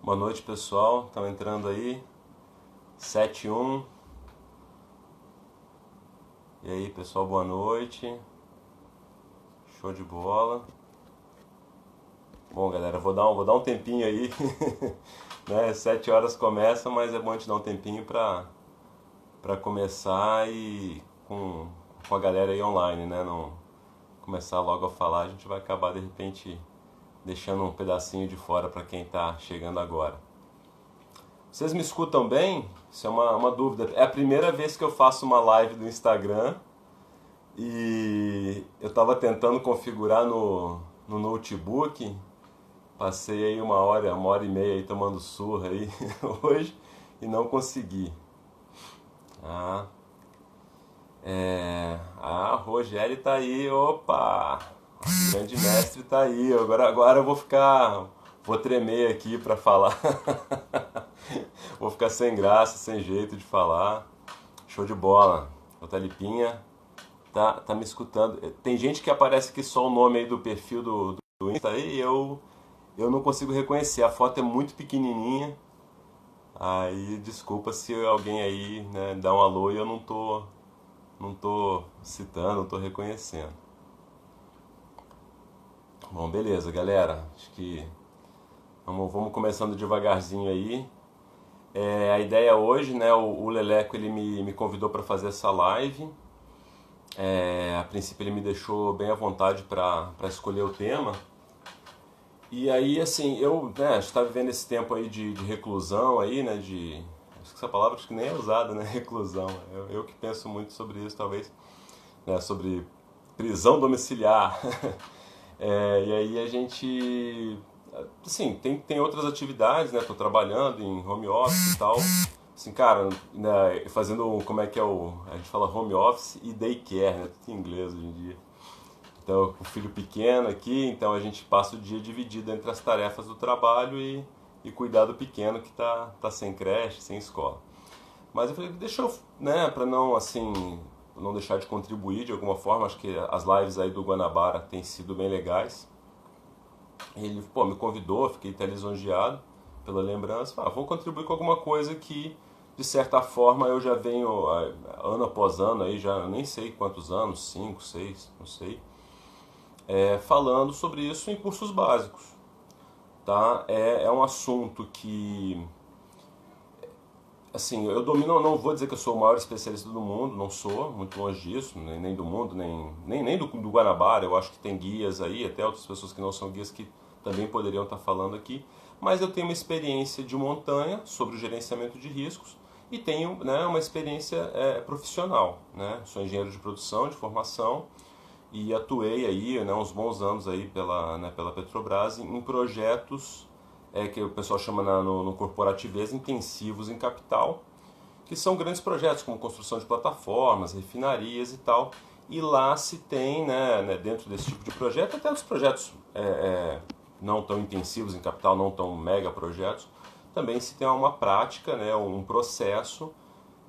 Boa noite, pessoal. Estão entrando aí. 7-1. E aí, pessoal, boa noite. Show de bola. Bom, galera, vou dar um tempinho aí. Né? 7 horas começa, mas é bom a gente dar um tempinho para começar e com a galera aí online, né? Não começar logo a falar, a gente vai acabar de repente deixando um pedacinho de fora para quem está chegando agora. Vocês me escutam bem? Isso é uma dúvida. É a primeira vez que eu faço uma live do Instagram e eu estava tentando configurar no notebook. Passei aí uma hora e meia aí tomando surra aí hoje e não consegui. Ah, Rogério tá aí, opa! O grande mestre tá aí. Agora eu vou tremer aqui para falar. Vou ficar sem graça, sem jeito de falar. Show de bola. O Talipinha tá me escutando. Tem gente que aparece que só o nome aí do perfil do Insta aí e eu não consigo reconhecer. A foto é muito pequenininha. Aí desculpa se alguém aí, né, dá um alô e eu não tô citando, não tô reconhecendo. Bom, beleza, galera. Acho que vamos começando devagarzinho aí. A ideia hoje, né, o Leleco ele me convidou para fazer essa live. A princípio ele me deixou bem à vontade para escolher o tema. E aí, assim, né, a gente está vivendo esse tempo aí de reclusão aí, né, acho que essa palavra acho que nem é usada, né, reclusão. Eu que penso muito sobre isso, talvez, né, sobre prisão domiciliar. E aí a gente, assim, tem outras atividades, né? Tô trabalhando em home office e tal. Assim, cara, né, fazendo, como é que é a gente fala home office e daycare, né? Tudo em inglês hoje em dia. Então, com o filho pequeno aqui, então a gente passa o dia dividido entre as tarefas do trabalho e cuidar do pequeno que tá sem creche, sem escola. Mas eu falei, deixa eu, né, para não, assim, não deixar de contribuir de alguma forma, acho que as lives aí do Guanabara têm sido bem legais. Ele, pô, me convidou, fiquei até lisonjeado pela lembrança. Vou contribuir com alguma coisa que, de certa forma, eu já venho ano após ano, aí já nem sei quantos anos, 5, 6, não sei, falando sobre isso em cursos básicos. Tá? É um assunto que, assim, eu domino, não vou dizer que eu sou o maior especialista do mundo, não sou, muito longe disso, nem do mundo, nem do Guanabara. Eu acho que tem guias aí, até outras pessoas que não são guias que também poderiam estar falando aqui, mas eu tenho uma experiência de montanha sobre o gerenciamento de riscos e tenho, né, uma experiência profissional, né? Sou engenheiro de produção, de formação, e atuei aí, né, uns bons anos aí pela Petrobras em projetos que o pessoal chama no corporativez intensivos em capital, que são grandes projetos como construção de plataformas, refinarias e tal. E lá se tem, né, dentro desse tipo de projeto, até os projetos não tão intensivos em capital, não tão mega projetos, também se tem uma prática, né, um processo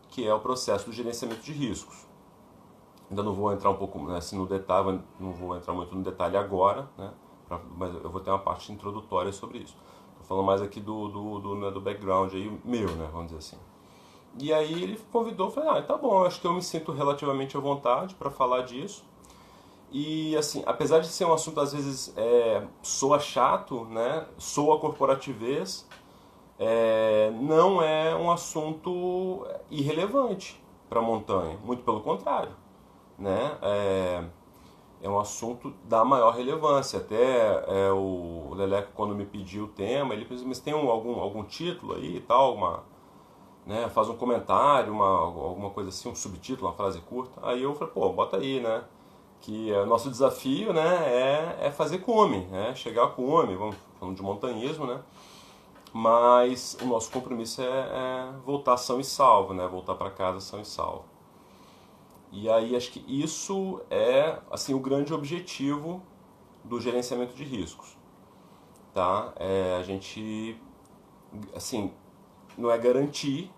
que é o processo do gerenciamento de riscos. Ainda não vou entrar um pouco, né, assim, no detalhe, não vou entrar muito no detalhe agora, né, mas eu vou ter uma parte introdutória sobre isso. Estou falando mais aqui do background aí, meu, né, vamos dizer assim. E aí ele convidou, falei, tá bom, acho que eu me sinto relativamente à vontade para falar disso. E assim, apesar de ser um assunto às vezes soa chato, né, soa corporativez, não é um assunto irrelevante para a montanha, muito pelo contrário, né? É um assunto da maior relevância. Até o Leleco, quando me pediu o tema, ele disse, mas tem algum título aí e tal, né, faz um comentário, alguma coisa assim, um subtítulo, uma frase curta. Aí eu falei, pô, bota aí, né? Que o nosso desafio, né, é fazer cume, né? Chegar a cume, vamos falando de montanhismo, né? Mas o nosso compromisso é voltar são e salvo, né? Voltar para casa são e salvo. E aí acho que isso é assim o grande objetivo do gerenciamento de riscos, tá? A gente, assim, não é garantir,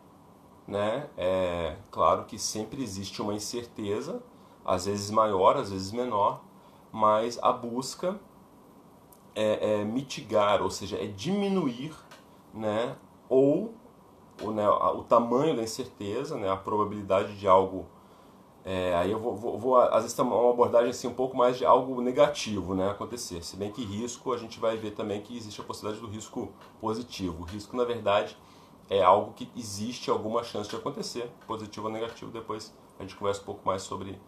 né? É claro que sempre existe uma incerteza, às vezes maior, às vezes menor, mas a busca é mitigar, ou seja, é diminuir né, ou né, o tamanho da incerteza, né, a probabilidade de algo. Aí eu vou às vezes ter uma abordagem assim, um pouco mais de algo negativo, né, acontecer. Se bem que risco, a gente vai ver também que existe a possibilidade do risco positivo. O risco, na verdade, é algo que existe alguma chance de acontecer, positivo ou negativo. Depois a gente conversa um pouco mais sobre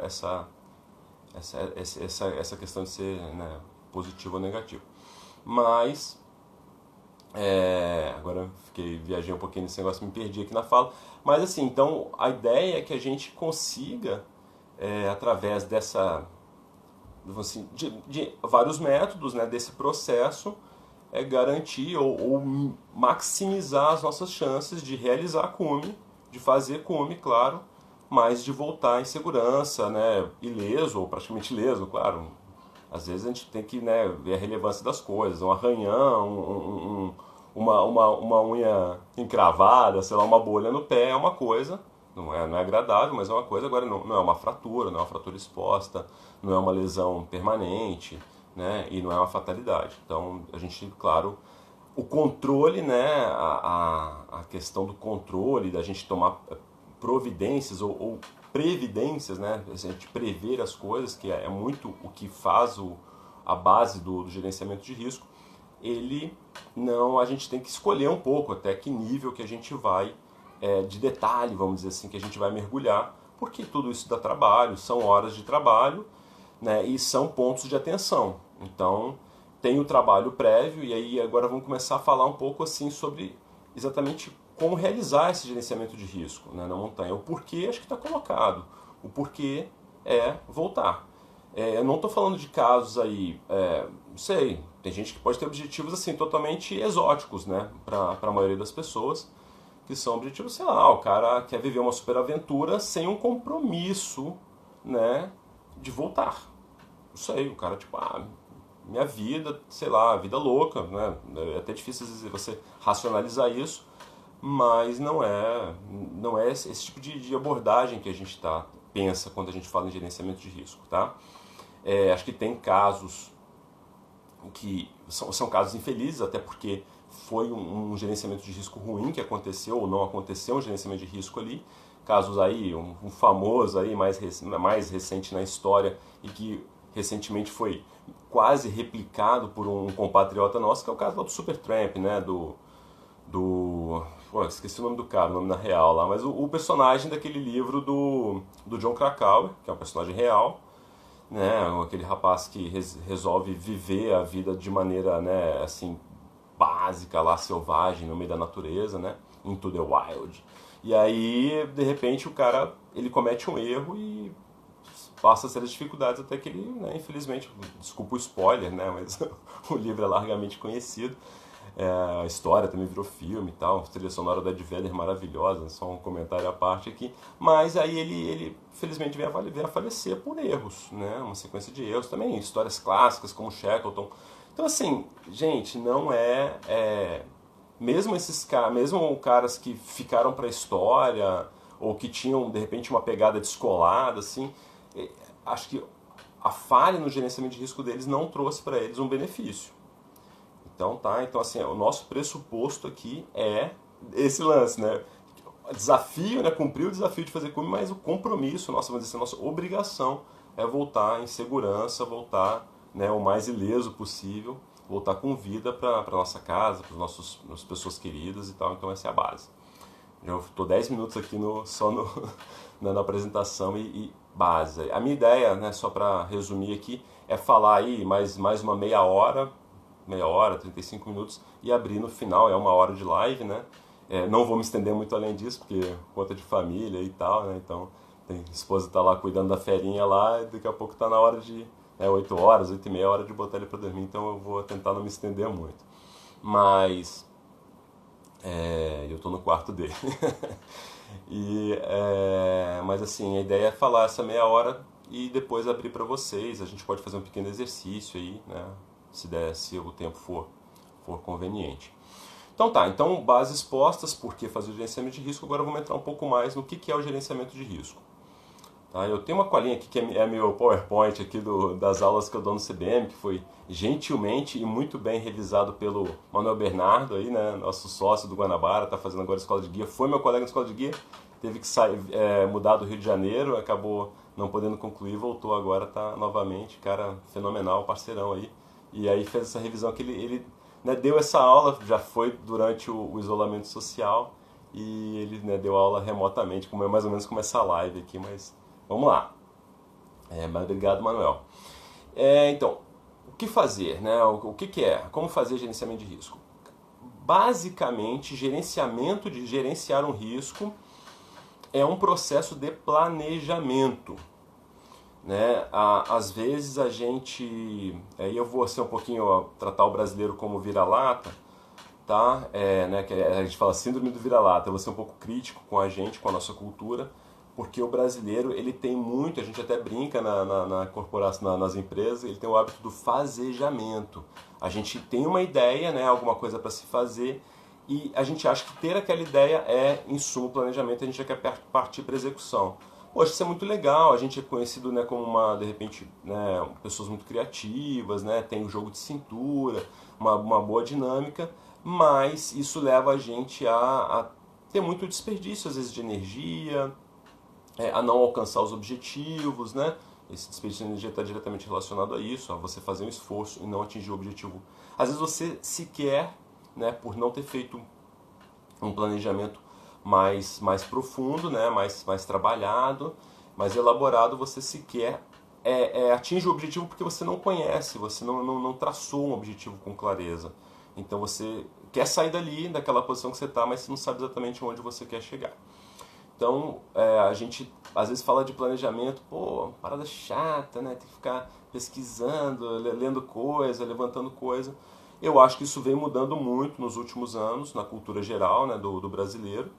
essa questão de ser, né, positivo ou negativo. Mas, agora viajei um pouquinho nesse negócio, me perdi aqui na fala. Mas assim, então a ideia é que a gente consiga, através assim, de vários métodos, né, desse processo, garantir ou maximizar as nossas chances de realizar cume, de fazer cume, claro, mas de voltar em segurança, né, ileso ou praticamente ileso, claro. Às vezes a gente tem que, né, ver a relevância das coisas, um arranhão, uma unha encravada, sei lá, uma bolha no pé é uma coisa, não é agradável, mas é uma coisa. Agora não é uma fratura, não é uma fratura exposta, não é uma lesão permanente, né, e não é uma fatalidade. Então a gente, claro, o controle, né, a questão do controle, da gente tomar providências ou previdências, né, a gente prever as coisas, que é muito o que faz a base do gerenciamento de risco. Ele não, a gente tem que escolher um pouco até que nível que a gente vai, de detalhe, vamos dizer assim, que a gente vai mergulhar, porque tudo isso dá trabalho, são horas de trabalho, né, e são pontos de atenção. Então tem o trabalho prévio, e aí agora vamos começar a falar um pouco assim sobre exatamente como realizar esse gerenciamento de risco, né, na montanha. O porquê acho que está colocado. O porquê é voltar. Eu não estou falando de casos aí, não sei, tem gente que pode ter objetivos assim totalmente exóticos, né, para a maioria das pessoas, que são objetivos, sei lá, o cara quer viver uma superaventura sem um compromisso, né, de voltar. Não sei, o cara tipo, minha vida, sei lá, vida louca, né, é até difícil às vezes você racionalizar isso, mas não é esse tipo de abordagem que a gente pensa quando a gente fala em gerenciamento de risco, tá? Acho que tem casos que são casos infelizes, até porque foi um gerenciamento de risco ruim que aconteceu ou não aconteceu um gerenciamento de risco ali. Casos aí, um famoso aí mais recente na história e que recentemente foi quase replicado por um compatriota nosso, que é o caso do Supertramp, né, pô, esqueci o nome do cara, o nome na real lá, mas o personagem daquele livro do John Krakauer, que é um personagem real, né, aquele rapaz que resolve viver a vida de maneira, né, assim, básica lá, selvagem, no meio da natureza, né, into the wild. E aí, de repente, o cara, ele comete um erro e passa sérias dificuldades até que ele, né, infelizmente, desculpa o spoiler, né, mas o livro é largamente conhecido. A história também virou filme e tal, a trilha sonora da Ed Vedder maravilhosa, só um comentário à parte aqui. Mas aí ele felizmente veio a falecer por erros, né? Uma sequência de erros também, histórias clássicas como Shackleton. Então assim, gente, não mesmo mesmo caras que ficaram para a história ou que tinham de repente uma pegada descolada, assim, acho que a falha no gerenciamento de risco deles não trouxe para eles um benefício. Então assim, o nosso pressuposto aqui é esse lance, né? Desafio, né? Cumprir o desafio de fazer cume, mas o compromisso, vamos dizer assim, a nossa obrigação é voltar em segurança, voltar, né, o mais ileso possível, voltar com vida para nossa casa, para as pessoas queridas e tal. Então essa é a base. Eu estou 10 minutos aqui só na apresentação e base. A minha ideia, né, só para resumir aqui, é falar aí mais uma meia hora, 35 minutos, e abrir no final, é uma hora de live, né? Não vou me estender muito além disso, porque conta de família e tal, né? Então, a esposa tá lá cuidando da ferinha lá, e daqui a pouco tá na hora de 8 horas, 8 e meia, hora de botar ele para dormir, então eu vou tentar não me estender muito. Mas, eu tô no quarto dele. Mas assim, a ideia é falar essa meia hora e depois abrir para vocês. A gente pode fazer um pequeno exercício aí, né? Se o tempo for conveniente. Então bases postas, por que fazer o gerenciamento de risco. Agora vamos entrar um pouco mais no que é o gerenciamento de risco. Tá? Eu tenho uma colinha aqui que é meu PowerPoint aqui das aulas que eu dou no CBM, que foi gentilmente e muito bem revisado pelo Manuel Bernardo, aí, né, nosso sócio do Guanabara, está fazendo agora escola de guia, foi meu colega na escola de guia, teve que sair, mudar do Rio de Janeiro, acabou não podendo concluir, voltou agora, tá novamente, cara fenomenal, parceirão aí, e aí fez essa revisão que ele né, deu essa aula, já foi durante o isolamento social, e ele né, deu aula remotamente, como é mais ou menos como essa live aqui, mas vamos lá. Mas obrigado, Manuel. Então, o que fazer? Né? O que é? Como fazer gerenciamento de risco? Basicamente, gerenciar um risco é um processo de planejamento. Né? Às vezes a gente... Aí eu vou ser um pouquinho... tratar o brasileiro como vira-lata, tá? Né, que a gente fala síndrome do vira-lata. Eu vou ser um pouco crítico com a gente, com a nossa cultura, porque o brasileiro ele tem muito, a gente até brinca na corporação, nas empresas, ele tem o hábito do fazejamento. A gente tem uma ideia, né, alguma coisa para se fazer, e a gente acha que ter aquela ideia é, em suma, o planejamento, a gente já quer partir para execução. Poxa, isso é muito legal, a gente é conhecido né, como de repente, né, pessoas muito criativas, né, tem o jogo de cintura, uma boa dinâmica, mas isso leva a gente a ter muito desperdício, às vezes, de energia, a não alcançar os objetivos, né? Esse desperdício de energia está diretamente relacionado a isso, a você fazer um esforço e não atingir o objetivo. Às vezes você sequer, né, por não ter feito um planejamento mais profundo, né, mais trabalhado, mais elaborado, você sequer atinge o objetivo porque você não conhece, você não traçou um objetivo com clareza. Então você quer sair dali, daquela posição que você está, mas você não sabe exatamente onde você quer chegar. Então, a gente às vezes fala de planejamento, pô, parada chata, né? Tem que ficar pesquisando, lendo coisa, levantando coisa. Eu acho que isso vem mudando muito nos últimos anos, na cultura geral, né, do brasileiro.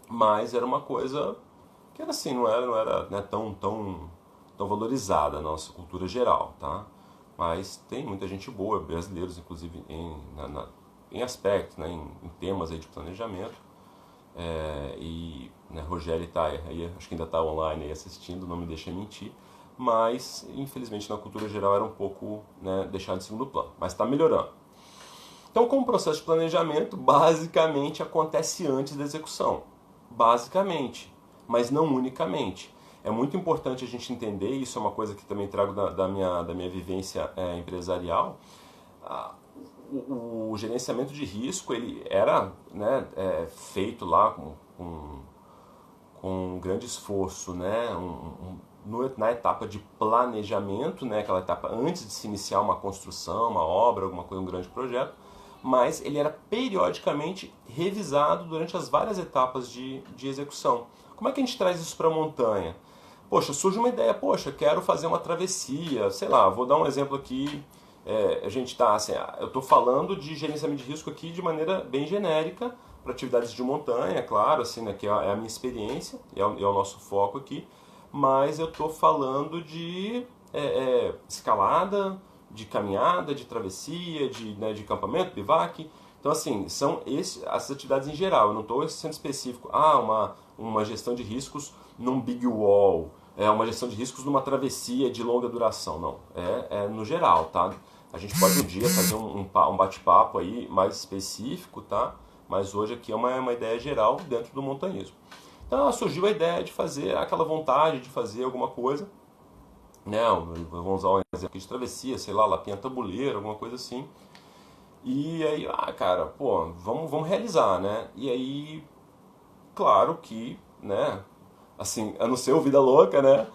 Mas era uma coisa que era assim, não era né, tão valorizada na nossa cultura geral, tá? Mas tem muita gente boa, brasileiros, inclusive, em aspectos, né, em temas aí de planejamento. E né, Rogério está aí, acho que ainda está online aí assistindo, não me deixa mentir, mas infelizmente na cultura geral era um pouco né, deixado em segundo plano, mas está melhorando. Então, como processo de planejamento, basicamente acontece antes da execução, basicamente, mas não unicamente. É muito importante a gente entender, isso é uma coisa que também trago da minha vivência empresarial. O gerenciamento de risco ele era né, feito lá com um grande esforço né, na etapa de planejamento, né, aquela etapa antes de se iniciar uma construção, uma obra, alguma coisa, um grande projeto, mas ele era periodicamente revisado durante as várias etapas de execução. Como é que a gente traz isso para a montanha? Poxa, surge uma ideia, poxa, quero fazer uma travessia, sei lá, vou dar um exemplo aqui. A gente está, assim, eu estou falando de gerenciamento de risco aqui de maneira bem genérica para atividades de montanha, claro, assim, né, que é a minha experiência, é o nosso foco aqui, mas eu estou falando de escalada, de caminhada, de travessia, né, de acampamento, bivac. Então, assim, são essas atividades em geral. Eu não estou sendo específico. Uma gestão de riscos num big wall. Uma gestão de riscos numa travessia de longa duração. Não. É no geral, tá? A gente pode um dia fazer um bate-papo aí mais específico, tá? Mas hoje aqui é uma ideia geral dentro do montanhismo. Então, surgiu a ideia de fazer, aquela vontade de fazer alguma coisa. Né? Vamos usar um exemplo aqui de travessia, sei lá, Lapinha Tabuleiro, alguma coisa assim. E aí, cara, pô, vamos realizar, né? E aí, claro que, né, assim, a não ser o Vida Louca, né?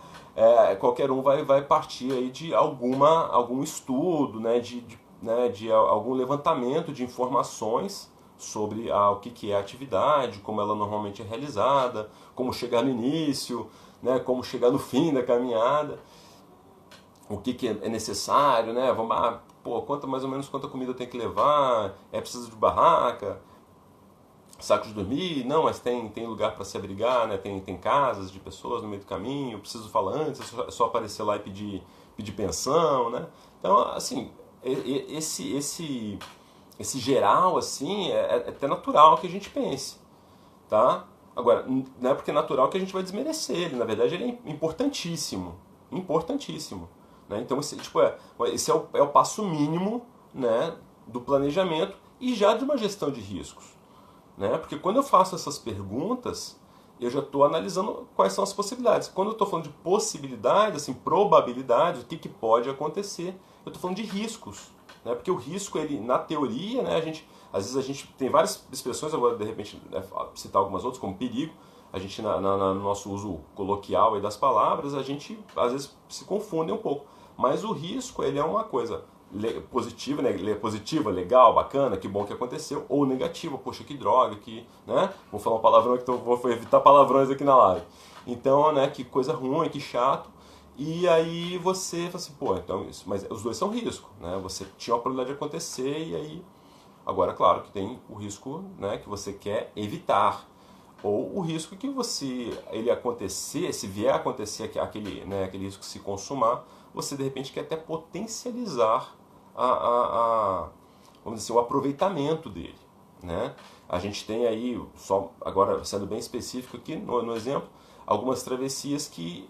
Qualquer um vai partir aí de algum estudo, né, de algum levantamento de informações sobre o que é a atividade, como ela normalmente é realizada, como chegar no início, né, como chegar no fim da caminhada, o que é necessário, né? Mais ou menos quanta comida tem que levar, preciso de barraca, saco de dormir, não, mas tem lugar para se abrigar, né? Tem casas de pessoas no meio do caminho, preciso falar antes, é só aparecer lá e pedir pensão, né? Então, assim, esse geral, assim, é até natural que a gente pense, tá? Agora, não é porque é natural que a gente vai desmerecer ele. Na verdade, ele é importantíssimo. Importantíssimo. Né? Então, esse é o passo mínimo, né, do planejamento e já de uma gestão de riscos. Né? Porque quando eu faço essas perguntas, eu já estou analisando quais são as possibilidades. Quando eu estou falando de possibilidades, assim, probabilidades, o que pode acontecer, eu estou falando de riscos. Né? Porque o risco, ele, na teoria, né, às vezes a gente tem várias expressões, eu vou de repente citar algumas outras, como perigo. A gente, no nosso uso coloquial aí das palavras, a gente às vezes se confunde um pouco. Mas o risco, ele é uma coisa positiva, né? Positiva, legal, bacana, que bom que aconteceu, ou negativa, poxa, que droga, que, né? Vou falar um palavrão aqui, então vou evitar palavrões aqui na live. Então, né, que coisa ruim, que chato. E aí você fala assim, pô, então isso, mas os dois são risco, né? Você tinha a probabilidade de acontecer e aí agora, claro, que tem o risco, né, que você quer evitar. Ou o risco que ele acontecer, se vier a acontecer aquele risco se consumar, você de repente quer até potencializar vamos dizer assim, o aproveitamento dele. Né? A gente tem aí, só agora sendo bem específico aqui no exemplo, algumas travessias que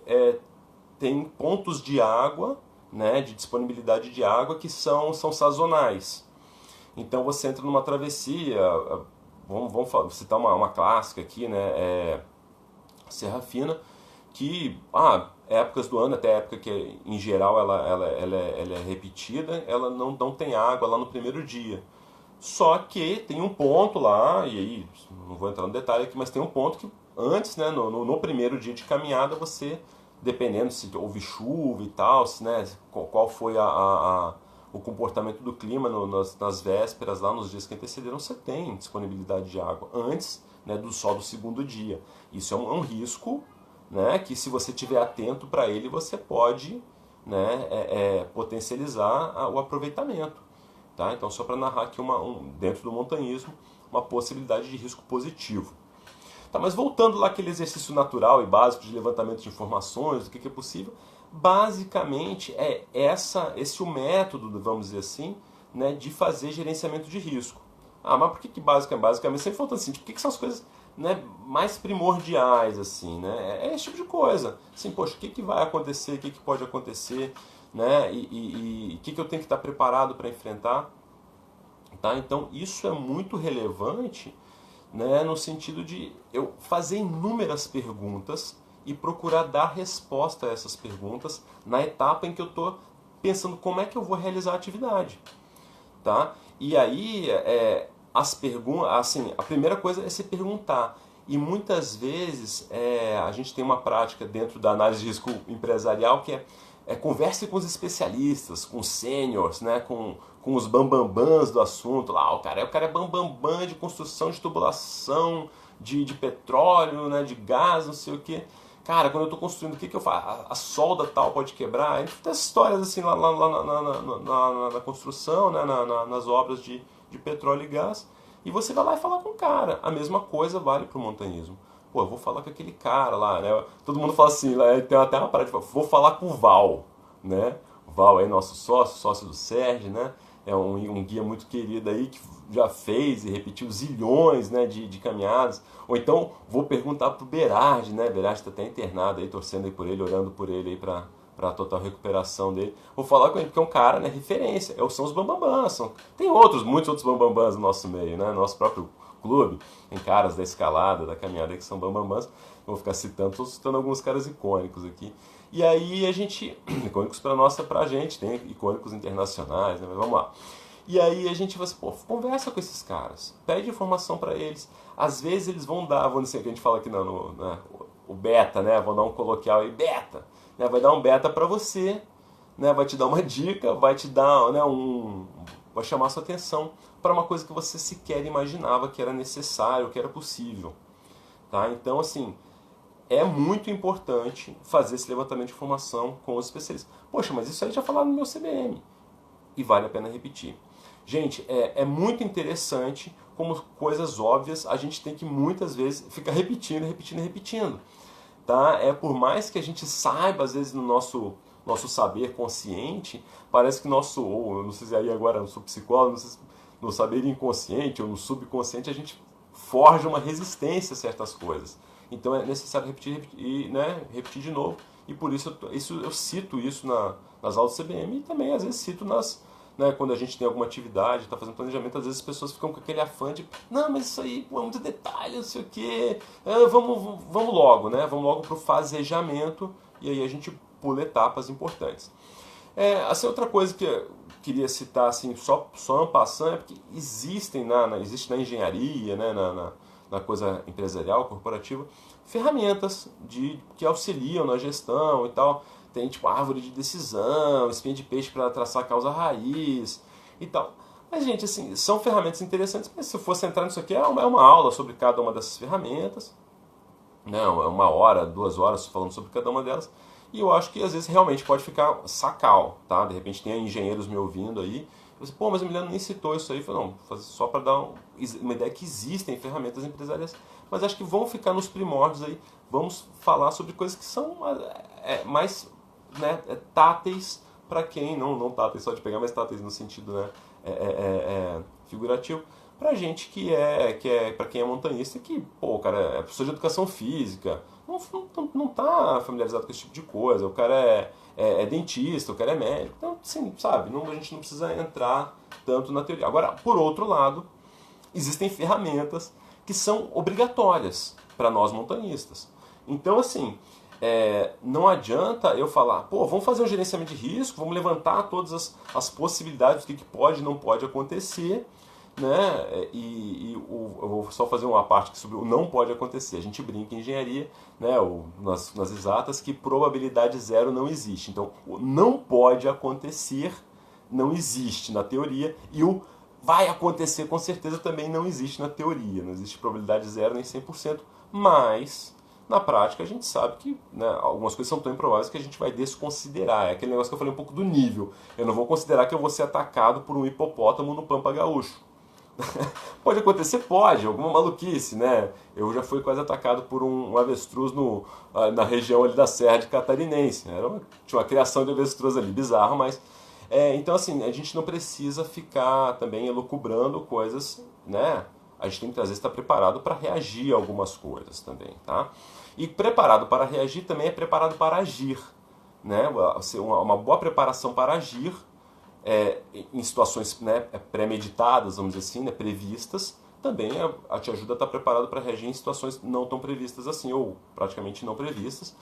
tem pontos de água, né, de disponibilidade de água que são sazonais. Então você entra numa travessia, vamos citar uma clássica aqui, né, Serra Fina, que épocas do ano, até a época que em geral ela é repetida, ela não tem água lá no primeiro dia. Só que tem um ponto lá, e aí não vou entrar no detalhe aqui, mas tem um ponto que antes, né, no primeiro dia de caminhada, você, dependendo se houve chuva e tal, né, qual foi o comportamento do clima nas vésperas, lá nos dias que antecederam, você tem disponibilidade de água antes, né, do segundo dia. Isso é um risco, né, que se você estiver atento para ele, você pode, né, potencializar o aproveitamento. Tá? Então, só para narrar aqui dentro do montanhismo, uma possibilidade de risco positivo. Tá, mas voltando lá àquele exercício natural e básico de levantamento de informações, do que é possível, basicamente é esse o método, vamos dizer assim, né, de fazer gerenciamento de risco. Mas por que basicamente sempre falta assim, por que são as coisas, né, mais primordiais, assim, né? É esse tipo de coisa. Assim, poxa, o que vai acontecer, o que pode acontecer, né? E o que eu tenho que estar preparado para enfrentar. Tá? Então, isso é muito relevante, né, no sentido de eu fazer inúmeras perguntas e procurar dar resposta a essas perguntas na etapa em que eu estou pensando como é que eu vou realizar a atividade. Tá? E aí, as perguntas, assim, a primeira coisa é se perguntar. E muitas vezes a gente tem uma prática dentro da análise de risco empresarial que converse com os especialistas, com os sêniors, né, com os bambambãs do assunto. Lá, o cara é bambambam de construção de tubulação, de petróleo, né, de gás, não sei o que. Cara, quando eu estou construindo, o que eu faço? A solda tal pode quebrar. A gente tem essas histórias assim lá na construção, né, nas obras de petróleo e gás. E você vai lá e fala com o cara. A mesma coisa vale para o montanhismo. Pô, eu vou falar com aquele cara lá, né? Todo mundo fala assim, tem até uma parada de falar, vou falar com o Val, né? O Val é nosso sócio do Sérgio, né? É um guia muito querido aí que já fez e repetiu zilhões, né, de caminhadas. Ou então vou perguntar pro Berardi, né? Berardi está até internado aí, torcendo aí por ele, orando por ele aí para a total recuperação dele. Vou falar com ele, porque é um cara, né, referência. São os bambambãs. Tem muitos outros bambambãs no nosso meio, né? Nosso próprio clube. Tem caras da escalada, da caminhada que são bambambãs. Vou ficar estou citando alguns caras icônicos aqui. E aí icônicos pra gente, tem icônicos internacionais, né? Mas vamos lá. E aí a gente vai assim, conversa com esses caras, pede informação para eles. Às vezes eles vão dar, vamos dizer, que a gente fala aqui o beta, né? Vão dar um coloquial aí, beta, né? Vai dar um beta para você, né? Vai te dar uma dica, vai te dar, né, vai chamar a sua atenção para uma coisa que você sequer imaginava que era necessário, que era possível. Tá? Então, assim, é muito importante fazer esse levantamento de informação com os especialistas. Poxa, mas isso aí já falaram no meu CBM. E vale a pena repetir. Gente, é muito interessante como coisas óbvias a gente tem que muitas vezes ficar repetindo. Tá? Por mais que a gente saiba, às vezes, no nosso saber consciente, parece que ou não sei se aí agora eu sou psicólogo, não sei se no saber inconsciente ou no subconsciente a gente forja uma resistência a certas coisas. Então é necessário repetir e, né, repetir de novo. E por isso eu cito isso nas aulas do CBM e também às vezes cito né, quando a gente tem alguma atividade, está fazendo planejamento, às vezes as pessoas ficam com aquele afã de não, mas isso aí pô, é muito detalhe, não sei o quê, vamos logo, né? Vamos logo para o fasejamento e aí a gente pula etapas importantes. Assim, outra coisa que eu queria citar assim, só en passant, é porque existe na engenharia, né, na coisa empresarial, corporativa, ferramentas que auxiliam na gestão e tal. Tem tipo árvore de decisão, espinha de peixe para traçar a causa raiz e tal. Mas, gente, assim, são ferramentas interessantes, mas se eu fosse entrar nisso aqui, é uma aula sobre cada uma dessas ferramentas, né? 1 hora, 2 horas falando sobre cada uma delas. E eu acho que às vezes realmente pode ficar sacal, tá? De repente tem engenheiros me ouvindo aí. Você, pô, mas o Emiliano nem citou isso aí. Eu falei, não, só para dar uma ideia que existem ferramentas empresariais, mas acho que vão ficar nos primórdios aí. Vamos falar sobre coisas que são mais, né, táteis para quem, não táteis só de pegar, mas táteis no sentido, né, figurativo, pra gente que para quem é montanhista, que, pô, o cara é professor de educação física, não tá familiarizado com esse tipo de coisa, o cara é dentista, o cara é médico, então, sim, sabe, a gente não precisa entrar tanto na teoria. Agora, por outro lado, existem ferramentas que são obrigatórias para nós montanhistas. Então, assim, não adianta eu falar, pô, vamos fazer um gerenciamento de risco, vamos levantar todas as possibilidades do que pode e não pode acontecer, né? Eu vou só fazer uma parte sobre o não pode acontecer. A gente brinca em engenharia, né, nas exatas, que probabilidade zero não existe. Então, o não pode acontecer não existe na teoria e o vai acontecer com certeza também não existe na teoria. Não existe probabilidade zero nem 100%, mas na prática a gente sabe que, né, algumas coisas são tão improváveis que a gente vai desconsiderar. É aquele negócio que eu falei um pouco do nível. Eu não vou considerar que eu vou ser atacado por um hipopótamo no Pampa Gaúcho. Pode acontecer? Pode, alguma maluquice, né? Eu já fui quase atacado por um avestruz na região ali da Serra de Catarinense. Tinha uma criação de avestruz ali, bizarro, mas... então, assim, a gente não precisa ficar também elucubrando coisas, né? A gente tem que, às vezes, estar preparado para reagir a algumas coisas também, tá? E preparado para reagir também é preparado para agir, né? Uma boa preparação para agir em situações, né, pré-meditadas, vamos dizer assim, né, previstas, também te ajuda a estar preparado para reagir em situações não tão previstas assim, ou praticamente não previstas.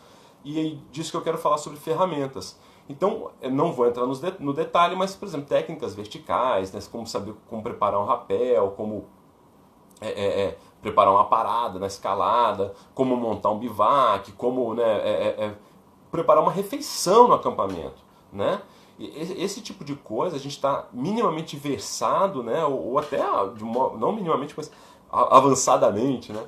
E é disso que eu quero falar sobre ferramentas. Então, eu não vou entrar no detalhe, mas, por exemplo, técnicas verticais, né, como saber como preparar um rapel, como preparar uma parada na escalada, como montar um bivac, como, né, preparar uma refeição no acampamento, né? Esse tipo de coisa a gente está minimamente versado, né, ou até, não minimamente, mas avançadamente, né,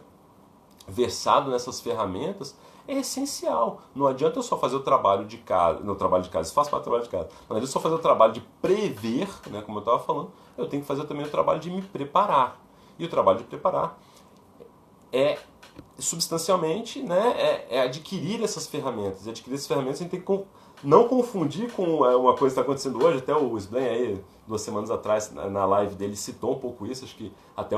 versado nessas ferramentas, é essencial. Não adianta eu só fazer o trabalho de casa, no trabalho de casa, isso faz parte do trabalho de casa, não adianta eu só fazer o trabalho de prever, né, como eu estava falando, eu tenho que fazer também o trabalho de me preparar. E o trabalho de preparar substancialmente, né, adquirir essas ferramentas. E adquirir essas ferramentas a gente tem que não confundir com uma coisa que está acontecendo hoje. Até o Sblen aí, 2 semanas atrás, na live dele, citou um pouco isso. Acho que até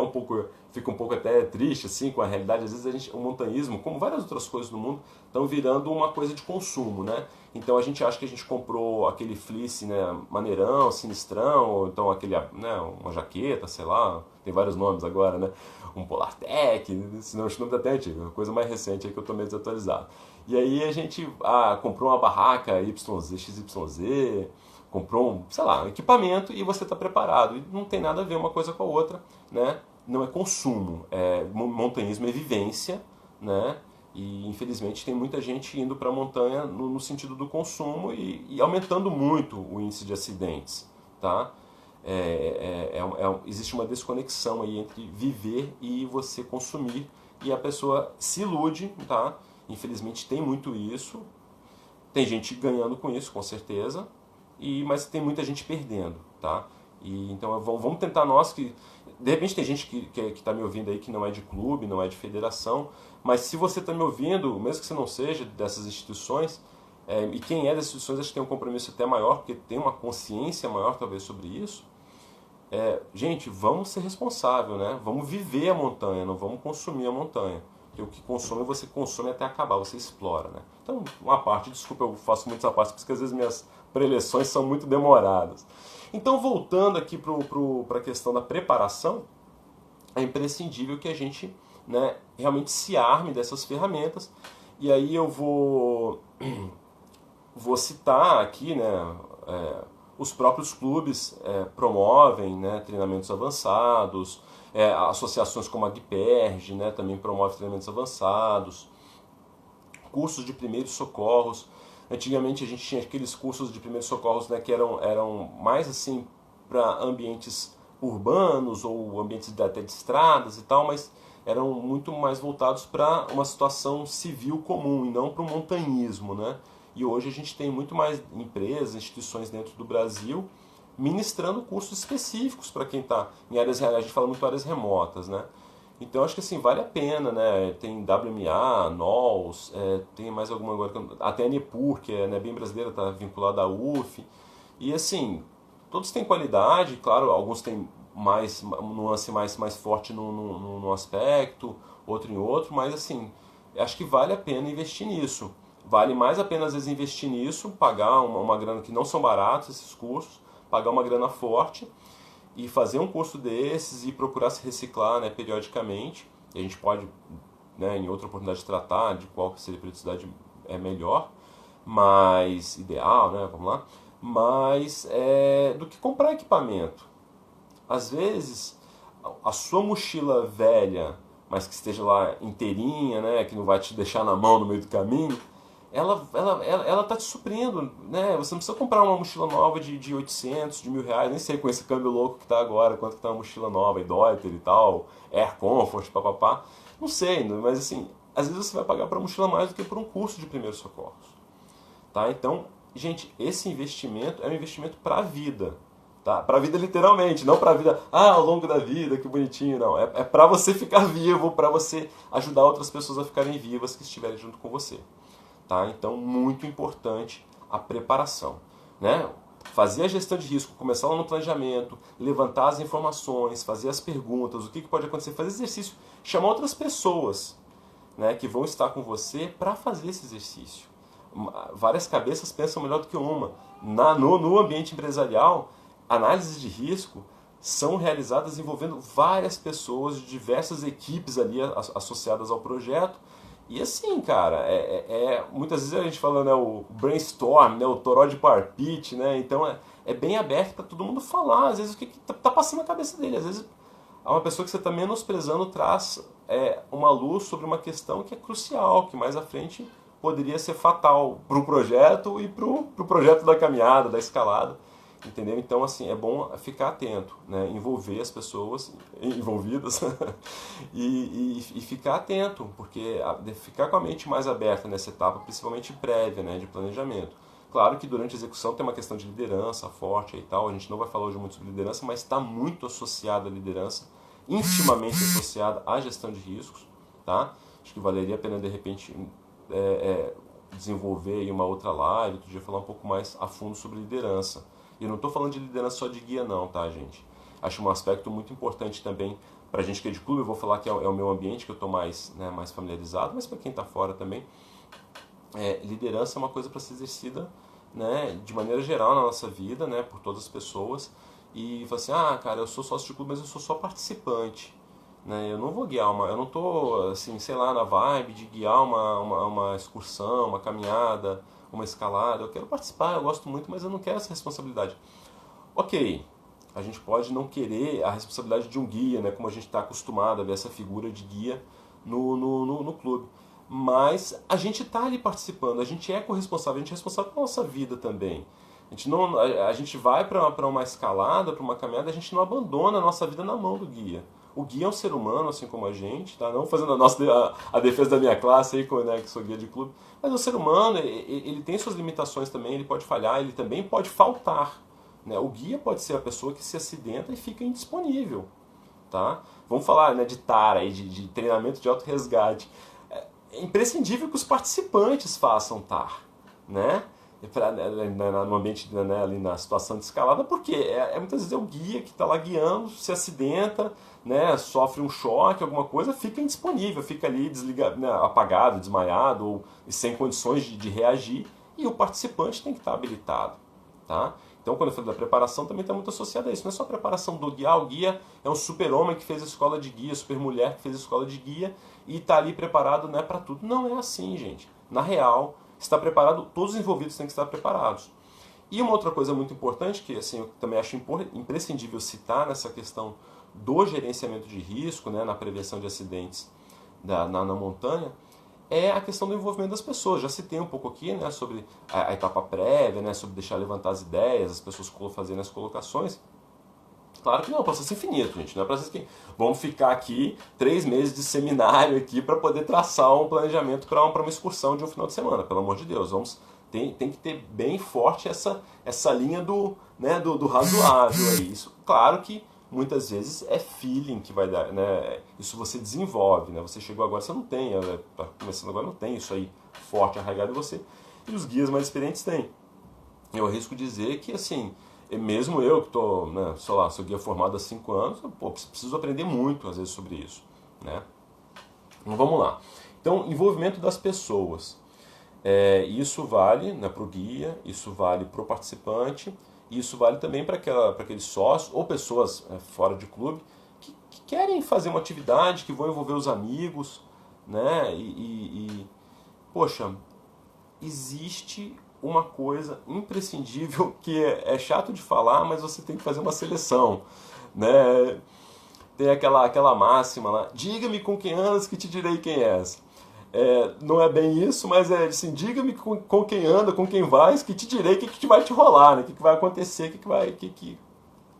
fica um pouco até triste assim, com a realidade. Às vezes o montanhismo, como várias outras coisas no mundo, estão virando uma coisa de consumo, né? Então a gente acha que a gente comprou aquele fleece, né, maneirão, sinistrão, ou então né, uma jaqueta, sei lá, tem vários nomes agora, né? Um Polartec, senão os nomes até antigos, coisa mais recente aí que eu estou meio desatualizado. E aí a gente comprou uma barraca XYZ, comprou sei lá, um equipamento e você está preparado. E não tem nada a ver uma coisa com a outra, né? Não é consumo, montanhismo é vivência, né? E infelizmente tem muita gente indo para a montanha no sentido do consumo e aumentando muito o índice de acidentes, tá? Existe uma desconexão aí entre viver e você consumir, e a pessoa se ilude, tá? Infelizmente tem muito isso, tem gente ganhando com isso, com certeza, mas tem muita gente perdendo, tá? Então vamos tentar nós que... De repente tem gente que está me ouvindo aí que não é de clube, não é de federação, mas se você está me ouvindo, mesmo que você não seja dessas instituições, e quem é dessas instituições acho que tem um compromisso até maior, porque tem uma consciência maior talvez sobre isso, Gente, vamos ser responsáveis, né? Vamos viver a montanha, não vamos consumir a montanha. Porque o que consome, você consome até acabar, você explora, né? Então, uma parte, desculpa, eu faço muitas partes, porque às vezes minhas preleções são muito demoradas. Então, voltando aqui para a questão da preparação, é imprescindível que a gente, né, realmente se arme dessas ferramentas. E aí eu vou citar aqui, né, os próprios clubes promovem, né, treinamentos avançados, associações como a Guiperge, né, também promove treinamentos avançados, cursos de primeiros socorros. Antigamente a gente tinha aqueles cursos de primeiros socorros, né, que eram mais assim para ambientes urbanos ou ambientes até de estradas e tal, mas eram muito mais voltados para uma situação civil comum e não para o montanhismo, né? E hoje a gente tem muito mais empresas, instituições dentro do Brasil ministrando cursos específicos para quem está em áreas, a gente fala muito áreas remotas, né? Então acho que assim, vale a pena, né? Tem WMA, NOLS, tem mais alguma agora, até a NEPUR, que é, né, bem brasileira, está vinculada à UF. E assim, todos têm qualidade, claro, alguns têm mais um nuance mais forte num aspecto, outro em outro, mas assim, acho que vale a pena investir nisso. Vale mais a pena às vezes investir nisso, pagar uma grana que não são baratos esses cursos, pagar uma grana forte e fazer um curso desses e procurar se reciclar, né, periodicamente. E a gente pode, né, em outra oportunidade, tratar de qual seria a periodicidade melhor, mais ideal, né, vamos lá, mas do que comprar equipamento. Às vezes, a sua mochila velha, mas que esteja lá inteirinha, né, que não vai te deixar na mão no meio do caminho, ela tá te suprindo, né? Você não precisa comprar uma mochila nova de 800, de R$ 1.000, nem sei com esse câmbio louco que tá agora, quanto que tá uma mochila nova, e Deuter e tal, Air Comfort, papapá. Não sei, mas assim, às vezes você vai pagar para mochila mais do que por um curso de primeiros socorros. Tá? Então, gente, esse investimento é um investimento para a vida. Tá? Para a vida literalmente, não para a vida, ao longo da vida, que bonitinho, não. É para você ficar vivo, para você ajudar outras pessoas a ficarem vivas que estiverem junto com você. Tá? Então, muito importante a preparação. Né? Fazer a gestão de risco, começar lá no planejamento, levantar as informações, fazer as perguntas, o que pode acontecer, fazer exercício, chamar outras pessoas, né, que vão estar com você para fazer esse exercício. Várias cabeças pensam melhor do que uma. No ambiente empresarial, análises de risco são realizadas envolvendo várias pessoas de diversas equipes ali associadas ao projeto. E assim, cara, muitas vezes a gente fala, né, o brainstorm, né, o toró de parpite, né, então é bem aberto para todo mundo falar, às vezes o que tá passando na cabeça dele, às vezes uma pessoa que você está menosprezando traz uma luz sobre uma questão que é crucial, que mais à frente poderia ser fatal para o projeto e para o projeto da caminhada, da escalada. Entendeu? Então, assim, é bom ficar atento, né? Envolver as pessoas envolvidas e ficar atento, porque ficar com a mente mais aberta nessa etapa, principalmente prévia, né, de planejamento. Claro que durante a execução tem uma questão de liderança forte e tal, a gente não vai falar hoje muito sobre liderança, mas está muito associada à liderança, intimamente associada à gestão de riscos, tá? Acho que valeria a pena, de repente, desenvolver aí uma outra live, outro dia falar um pouco mais a fundo sobre liderança. E eu não estou falando de liderança só de guia não, tá, gente? Acho um aspecto muito importante também para a gente que é de clube, eu vou falar que é o meu ambiente que eu estou mais familiarizado, mas para quem está fora também, liderança é uma coisa para ser exercida, né, de maneira geral na nossa vida, né, por todas as pessoas. E falar assim, cara, eu sou sócio de clube, mas eu sou só participante. Né? Eu não vou guiar eu não estou, assim, sei lá, na vibe de guiar uma excursão, uma caminhada, uma escalada. Eu quero participar, eu gosto muito, mas eu não quero essa responsabilidade. Ok, a gente pode não querer a responsabilidade de um guia, né? Como a gente está acostumado a ver essa figura de guia no clube. Mas a gente está ali participando, a gente é corresponsável, a gente é responsável pela nossa vida também. A gente vai para uma escalada, para uma caminhada, a gente não abandona a nossa vida na mão do guia. O guia é um ser humano, assim como a gente, tá? Não fazendo a defesa da minha classe, aí, né, que sou guia de clube, mas é um ser humano, ele tem suas limitações também, ele pode falhar, ele também pode faltar. Né? O guia pode ser a pessoa que se acidenta e fica indisponível. Tá? Vamos falar, né, de TARA, de treinamento de auto-resgate. É imprescindível que os participantes façam TAR. Né? no ambiente, né, ali na situação de escalada, porque muitas vezes é o guia que está lá guiando, se acidenta, né, sofre um choque, alguma coisa, fica indisponível, fica ali né, apagado, desmaiado ou sem condições de reagir, e o participante tem que estar habilitado. Tá? Então, quando eu falo da preparação, também está muito associado a isso. Não é só a preparação do guia. O guia é um super-homem que fez a escola de guia, super-mulher que fez a escola de guia e está ali preparado, né, para tudo. Não é assim, gente. Na real, está preparado, todos os envolvidos têm que estar preparados. E uma outra coisa muito importante, que assim, eu também acho imprescindível citar nessa questão do gerenciamento de risco, né, na prevenção de acidentes na montanha, é a questão do envolvimento das pessoas. Já citei um pouco aqui, né, sobre a etapa prévia, né, sobre deixar levantar as ideias, as pessoas fazerem as colocações. Claro que não é um processo infinito, gente. Não é um processo que vamos ficar aqui 3 meses de seminário aqui para poder traçar um planejamento para uma excursão de um final de semana. Pelo amor de Deus, tem que ter bem forte essa linha né, do razoável aí. Isso, claro que muitas vezes é feeling que vai dar, né? Isso você desenvolve, né? Você chegou agora, você não tem, tá começando agora, não tem isso aí forte, arraigado em você. E os guias mais experientes têm. Eu arrisco dizer que, assim, mesmo eu que estou, né, sei lá, sou guia formado há 5 anos, pô, preciso aprender muito, às vezes, sobre isso, né? Então, vamos lá. Então, envolvimento das pessoas. Isso vale, né, para o guia, isso vale para o participante, isso vale também para aqueles sócios ou pessoas fora de clube que querem fazer uma atividade, que vão envolver os amigos, né? Poxa, existe uma coisa imprescindível que é chato de falar, mas você tem que fazer uma seleção, né? Tem aquela máxima lá, diga-me com quem andas que te direi quem és. Não é bem isso, mas é assim, diga-me com quem anda, com quem vais, que te direi o que vai te rolar, né? O que vai acontecer,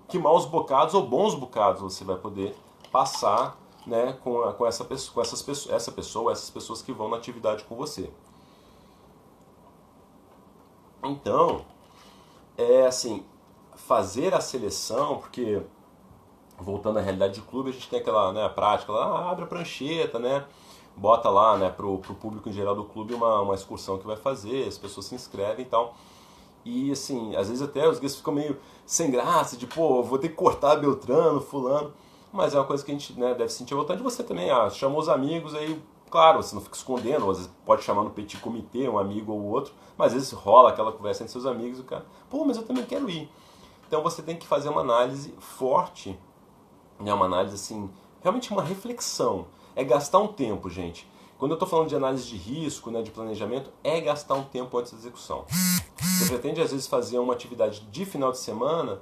que maus bocados ou bons bocados você vai poder passar, né, com essas pessoas que vão na atividade com você. Então, assim, fazer a seleção, porque voltando à realidade de clube, a gente tem aquela, né, prática lá, abre a prancheta, né? Bota lá, né, pro público em geral do clube uma excursão que vai fazer, as pessoas se inscrevem e tal. E assim, às vezes até os guias ficam meio sem graça, de pô, vou ter que cortar Beltrano, fulano. Mas é uma coisa que a gente, né, deve sentir vontade de você também. Chamou os amigos, aí, claro, você não fica escondendo, às vezes pode chamar no petit comité um amigo ou outro, mas às vezes rola aquela conversa entre seus amigos e o cara, pô, mas eu também quero ir. Então você tem que fazer uma análise forte, né, uma análise assim, realmente uma reflexão. É gastar um tempo, gente. Quando eu estou falando de análise de risco, né, de planejamento, é gastar um tempo antes da execução. Você pretende, às vezes, fazer uma atividade de final de semana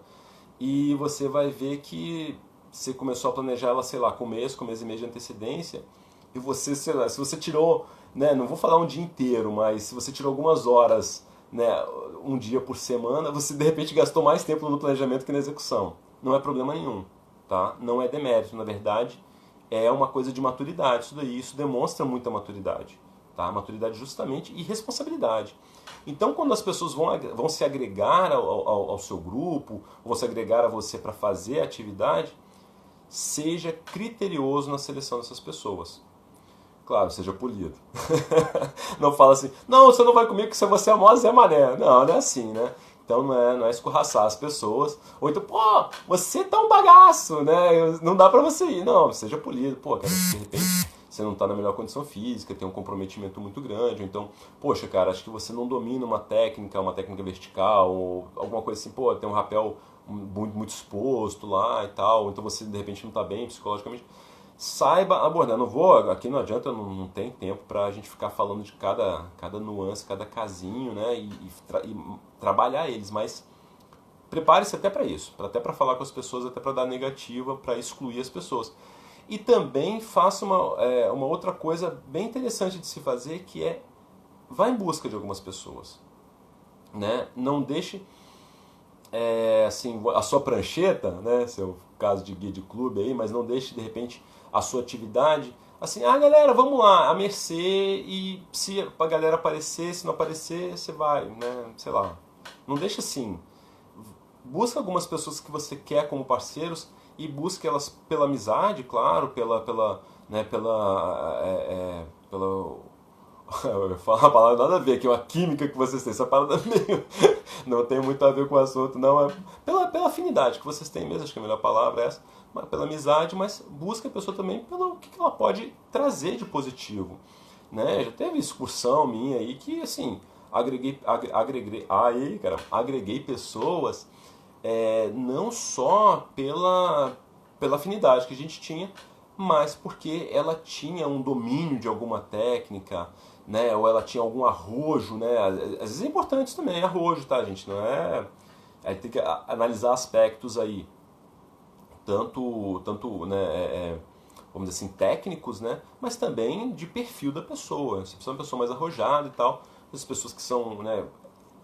e você vai ver que você começou a planejar ela, sei lá, com um mês e meio de antecedência e você, sei lá, se você tirou, né, não vou falar um dia inteiro, mas se você tirou algumas horas, né, um dia por semana, você, de repente, gastou mais tempo no planejamento que na execução. Não é problema nenhum, tá? Não é demérito, na verdade. É uma coisa de maturidade isso daí, isso demonstra muita maturidade, tá? Maturidade justamente e responsabilidade. Então, quando as pessoas vão se agregar ao seu grupo, vão se agregar a você para fazer a atividade, seja criterioso na seleção dessas pessoas. Claro, seja polido. Não fala assim, não, você não vai comigo porque você é mó Zé Mané. Não, não é assim, né? Então não é escorraçar as pessoas. Ou então, pô, você tá um bagaço, né? Não dá pra você ir. Não, seja polido. Pô, cara, de repente você não tá na melhor condição física, tem um comprometimento muito grande. Ou então, poxa, cara, acho que você não domina uma técnica vertical, ou alguma coisa assim, pô, tem um rapel muito exposto lá e tal. Ou então você, de repente, não tá bem psicologicamente. Saiba abordar. Aqui não adianta, não tem tempo pra gente ficar falando de cada nuance, cada casinho, né? E trabalhar eles, mas prepare-se até para isso, até para falar com as pessoas, até para dar negativa, para excluir as pessoas. E também faça uma outra coisa bem interessante de se fazer, que é vá em busca de algumas pessoas, né? Não deixe assim, a sua prancheta, né? Seu caso de guia de clube aí, mas não deixe de repente a sua atividade assim, galera, vamos lá, a mercê, e se a galera aparecer, se não aparecer, você vai, né? Sei lá. Não deixa assim. Busca algumas pessoas que você quer como parceiros e busque elas pela amizade, claro, pelo Eu ia falar uma palavra nada a ver, que é uma química que vocês têm. Essa parada meio não tem muito a ver com o assunto, não. É pela afinidade que vocês têm mesmo, acho que a melhor palavra é essa. Pela amizade, mas busca a pessoa também pelo que ela pode trazer de positivo. Né? Já teve excursão minha aí que, assim, agreguei pessoas não só pela afinidade que a gente tinha, mas porque ela tinha um domínio de alguma técnica, né? Ou ela tinha algum arrojo, né? Às vezes é importante isso também, arrojo, tá, gente? Não é... Aí tem que analisar aspectos aí, tanto né, vamos dizer assim, técnicos, né? Mas também de perfil da pessoa. Se você é uma pessoa mais arrojada e tal, as pessoas que são, né,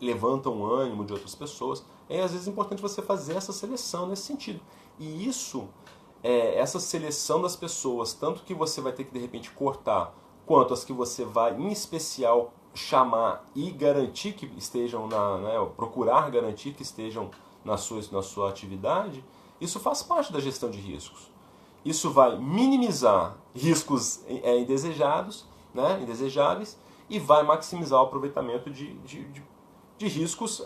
levantam o ânimo de outras pessoas, às vezes é importante você fazer essa seleção nesse sentido. E isso, essa seleção das pessoas, tanto que você vai ter que de repente cortar, quanto as que você vai, em especial, chamar e garantir que estejam procurar garantir que estejam na sua atividade, isso faz parte da gestão de riscos. Isso vai minimizar riscos indesejados, né, indesejáveis, e vai maximizar o aproveitamento de riscos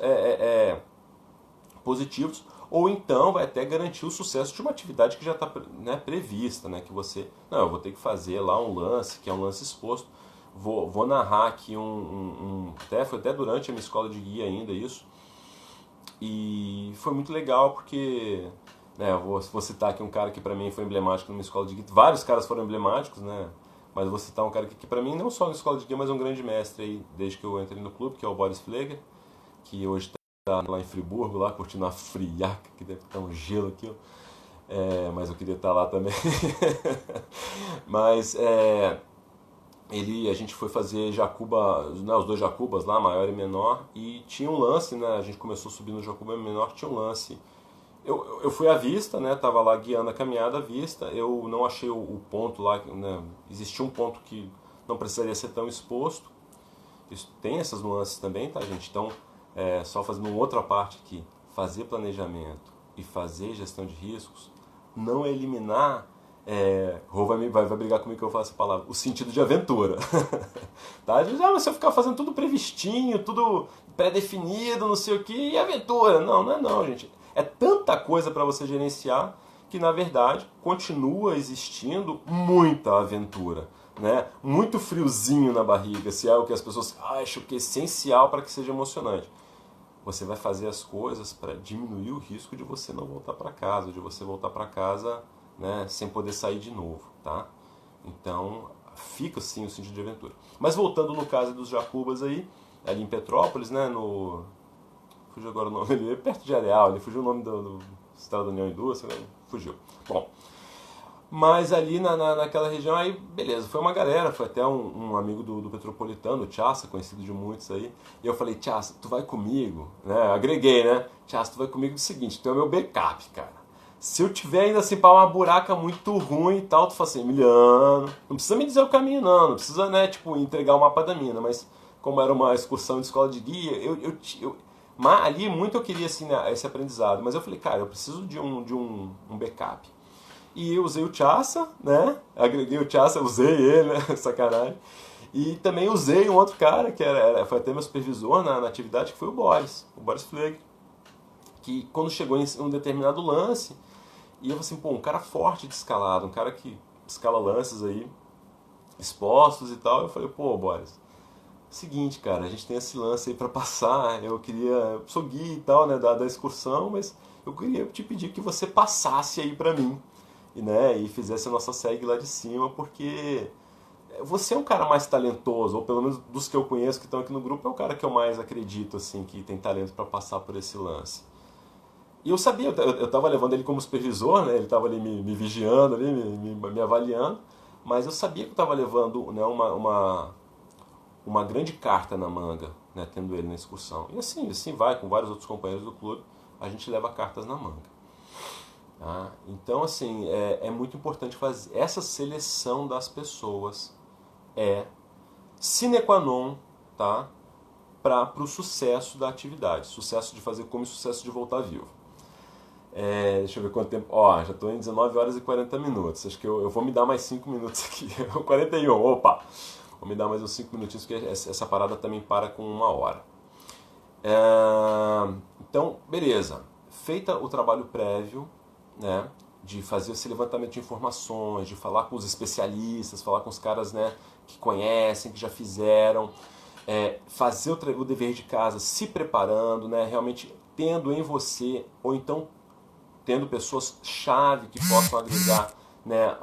positivos, ou então vai até garantir o sucesso de uma atividade que já está, né, prevista, né, que você, não, eu vou ter que fazer lá um lance, que é um lance exposto, vou narrar aqui foi até durante a minha escola de guia ainda isso, e foi muito legal porque, né, vou citar aqui um cara que para mim foi emblemático numa escola de guia, vários caras foram emblemáticos, né, mas vou citar um cara que para mim não só na escola de guia, mas um grande mestre aí, desde que eu entrei no clube, que é o Boris Pfleger, que hoje está lá em Friburgo, lá curtindo uma friaca, que deve estar um gelo aqui, ó. Mas eu queria estar lá também. Mas a gente foi fazer Jacuba, né, os dois Jacubas lá, maior e menor, e tinha um lance, né, a gente começou a subir no Jacuba menor, tinha um lance. Eu fui à vista, né, tava lá guiando a caminhada à vista, eu não achei o ponto lá, né, existia um ponto que não precisaria ser tão exposto. Isso tem essas nuances também, tá, gente? Então, só fazendo uma outra parte aqui, fazer planejamento e fazer gestão de riscos, não eliminar, Rô vai brigar comigo que eu falo essa palavra, o sentido de aventura. Tá? Mas se eu ficar fazendo tudo previstinho, tudo pré-definido, não sei o que, e aventura? Não é não, gente. É tanta coisa para você gerenciar que, na verdade, continua existindo muita aventura. Né? Muito friozinho na barriga, se é o que as pessoas acham que é essencial para que seja emocionante. Você vai fazer as coisas para diminuir o risco de você não voltar para casa, de você voltar para casa, né, sem poder sair de novo, tá? Então, fica sim o sentido de aventura. Mas voltando no caso dos Jacubas aí, ali em Petrópolis, né, fugiu agora o nome, ele é perto de Areal, ele fugiu o nome do Estado da União e Indústria, né? Fugiu. Bom, mas ali naquela região, aí beleza, foi uma galera, foi até um amigo do Petropolitano, o Tchassa, conhecido de muitos aí, e eu falei, Tchassa, tu vai comigo? Né? Agreguei, né? Tchassa, tu vai comigo do seguinte, tu é o meu backup, cara. Se eu tiver ainda assim para uma buraca muito ruim e tal, tu fala assim, Emiliano, não precisa me dizer o caminho não precisa, né, tipo, entregar o mapa da mina, mas como era uma excursão de escola de guia, mas ali muito eu queria assim, né, esse aprendizado, mas eu falei, cara, eu preciso de um backup. E eu usei o Tchassa, né? Agreguei o Tchassa, usei ele, né? Sacanagem. E também usei um outro cara, que foi até meu supervisor na atividade, que foi o Boris Flegg. Que quando chegou em um determinado lance, e eu falei assim, pô, um cara forte de escalada, um cara que escala lances aí, expostos e tal. Eu falei, pô, Boris, seguinte, cara, a gente tem esse lance aí pra passar, eu sou guia e tal, né, da excursão, mas eu queria te pedir que você passasse aí pra mim. E fizesse a nossa segue lá de cima, porque você é um cara mais talentoso, ou pelo menos dos que eu conheço que estão aqui no grupo, é o cara que eu mais acredito assim que tem talento para passar por esse lance. E eu sabia, eu estava levando ele como supervisor, né? Ele estava ali me vigiando, ali, me avaliando, mas eu sabia que eu estava levando, né, uma grande carta na manga, né, tendo ele na excursão. E assim vai, com vários outros companheiros do clube, a gente leva cartas na manga. Tá? Então, assim, é muito importante fazer essa seleção das pessoas, sine qua non, tá? Para o sucesso da atividade, sucesso de fazer como e sucesso de voltar vivo. Deixa eu ver quanto tempo. Já estou em 19 horas e 40 minutos. Acho que eu vou me dar mais 5 minutos aqui. 41, opa! Vou me dar mais uns 5 minutinhos, porque essa parada também para com 1 hora. Então, beleza. Feita o trabalho prévio, né, de fazer esse levantamento de informações, de falar com os especialistas, falar com os caras, né, que conhecem, que já fizeram, fazer o dever de casa, se preparando, né, realmente tendo em você, ou então tendo pessoas-chave que possam agregar, né,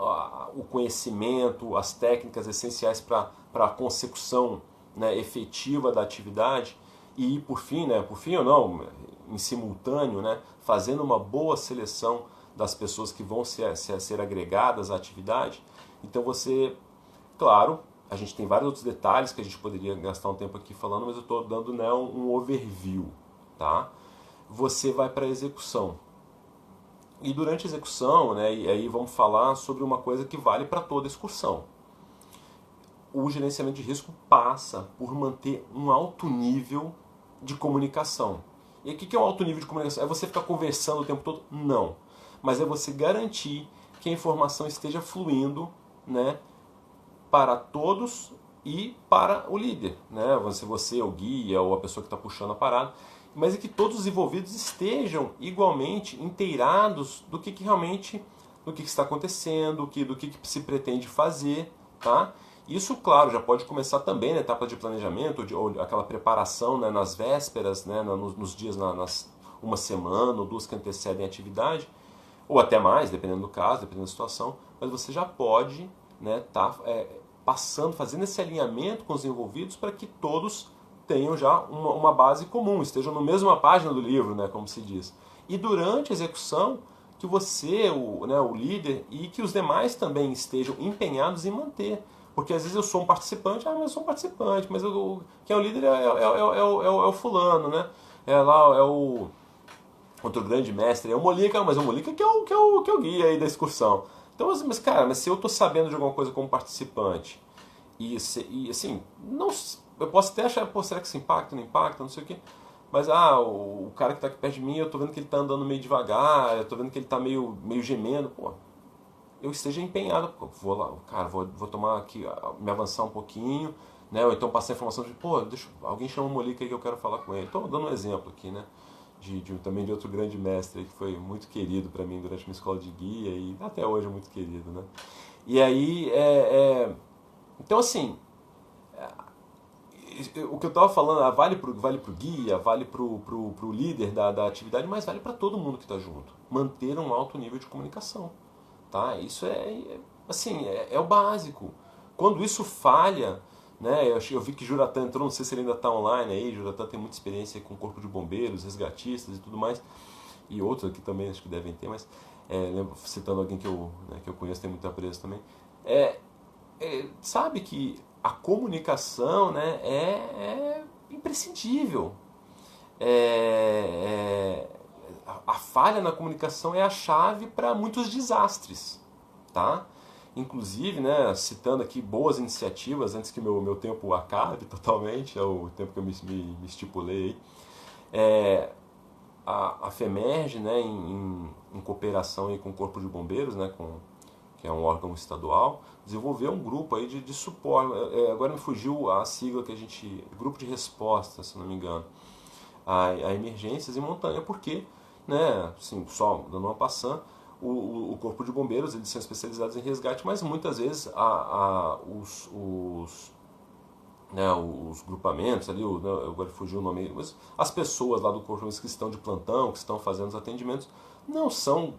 o conhecimento, as técnicas essenciais para a consecução, né, efetiva da atividade, e por fim, né, por fim ou não, em simultâneo, né, fazendo uma boa seleção das pessoas que vão ser agregadas à atividade. Então você, claro, a gente tem vários outros detalhes que a gente poderia gastar um tempo aqui falando, mas eu estou dando, né, um overview, tá? Você vai para a execução. E durante a execução, né, e aí vamos falar sobre uma coisa que vale para toda excursão. O gerenciamento de risco passa por manter um alto nível de comunicação. E o que é um alto nível de comunicação? É você ficar conversando o tempo todo? Não. Mas é você garantir que a informação esteja fluindo, né, para todos e para o líder, né? Você, o guia ou a pessoa que está puxando a parada, mas é que todos os envolvidos estejam igualmente inteirados do que realmente, do que está acontecendo, do que se pretende fazer, tá? Isso, claro, já pode começar também na etapa de planejamento, ou aquela preparação, né, nas vésperas, né, nos dias, nas uma semana ou 2 que antecedem a atividade, ou até mais, dependendo do caso, dependendo da situação, mas você já pode, né, passando, fazendo esse alinhamento com os envolvidos para que todos tenham já uma base comum, estejam na mesma página do livro, né, como se diz. E durante a execução, que você, o líder, e que os demais também estejam empenhados em manter. Porque às vezes eu sou um participante, mas eu sou um participante, mas quem é o líder é o fulano, né? É o outro grande mestre, é o Molica, mas o Molica que é o guia aí da excursão. Então, mas cara, mas se eu estou sabendo de alguma coisa como participante, e assim, não, eu posso até achar, pô, será que isso impacta, não impacta, não sei o quê, mas o cara que está aqui perto de mim, eu estou vendo que ele está andando meio devagar, eu estou vendo que ele está meio gemendo, pô, eu esteja empenhado, vou lá, cara, vou tomar aqui, me avançar um pouquinho, né, ou então passar a informação de, pô, alguém chama o Molica aí que eu quero falar com ele. Estou dando um exemplo aqui, né, também de outro grande mestre que foi muito querido para mim durante minha escola de guia e até hoje é muito querido, né. E aí, então assim, o que eu estava falando vale pro guia, vale pro líder da atividade, mas vale para todo mundo que está junto. Manter um alto nível de comunicação. Tá? Isso assim, é o básico. Quando isso falha, né, eu vi que Juratan entrou, não sei se ele ainda está online aí, Juratan tem muita experiência com corpo de bombeiros, resgatistas e tudo mais, e outros aqui também acho que devem ter, mas lembro, citando alguém que eu conheço, tem muito apreço também, sabe que a comunicação, né, é imprescindível. A falha na comunicação é a chave para muitos desastres, tá? Inclusive, né, citando aqui boas iniciativas, antes que meu tempo acabe totalmente, é o tempo que eu me estipulei aí, a FEMERGE, né, em cooperação aí com o Corpo de Bombeiros, né, que é um órgão estadual, desenvolveu um grupo aí de suporte, agora me fugiu a sigla que grupo de resposta, se não me engano, a emergências em montanha, porque, né, assim, só dando uma passando, o Corpo de Bombeiros, eles são especializados em resgate, mas muitas vezes os grupamentos ali, agora fugiu o nome, mas as pessoas lá do Corpo de Bombeiros que estão de plantão, que estão fazendo os atendimentos, não são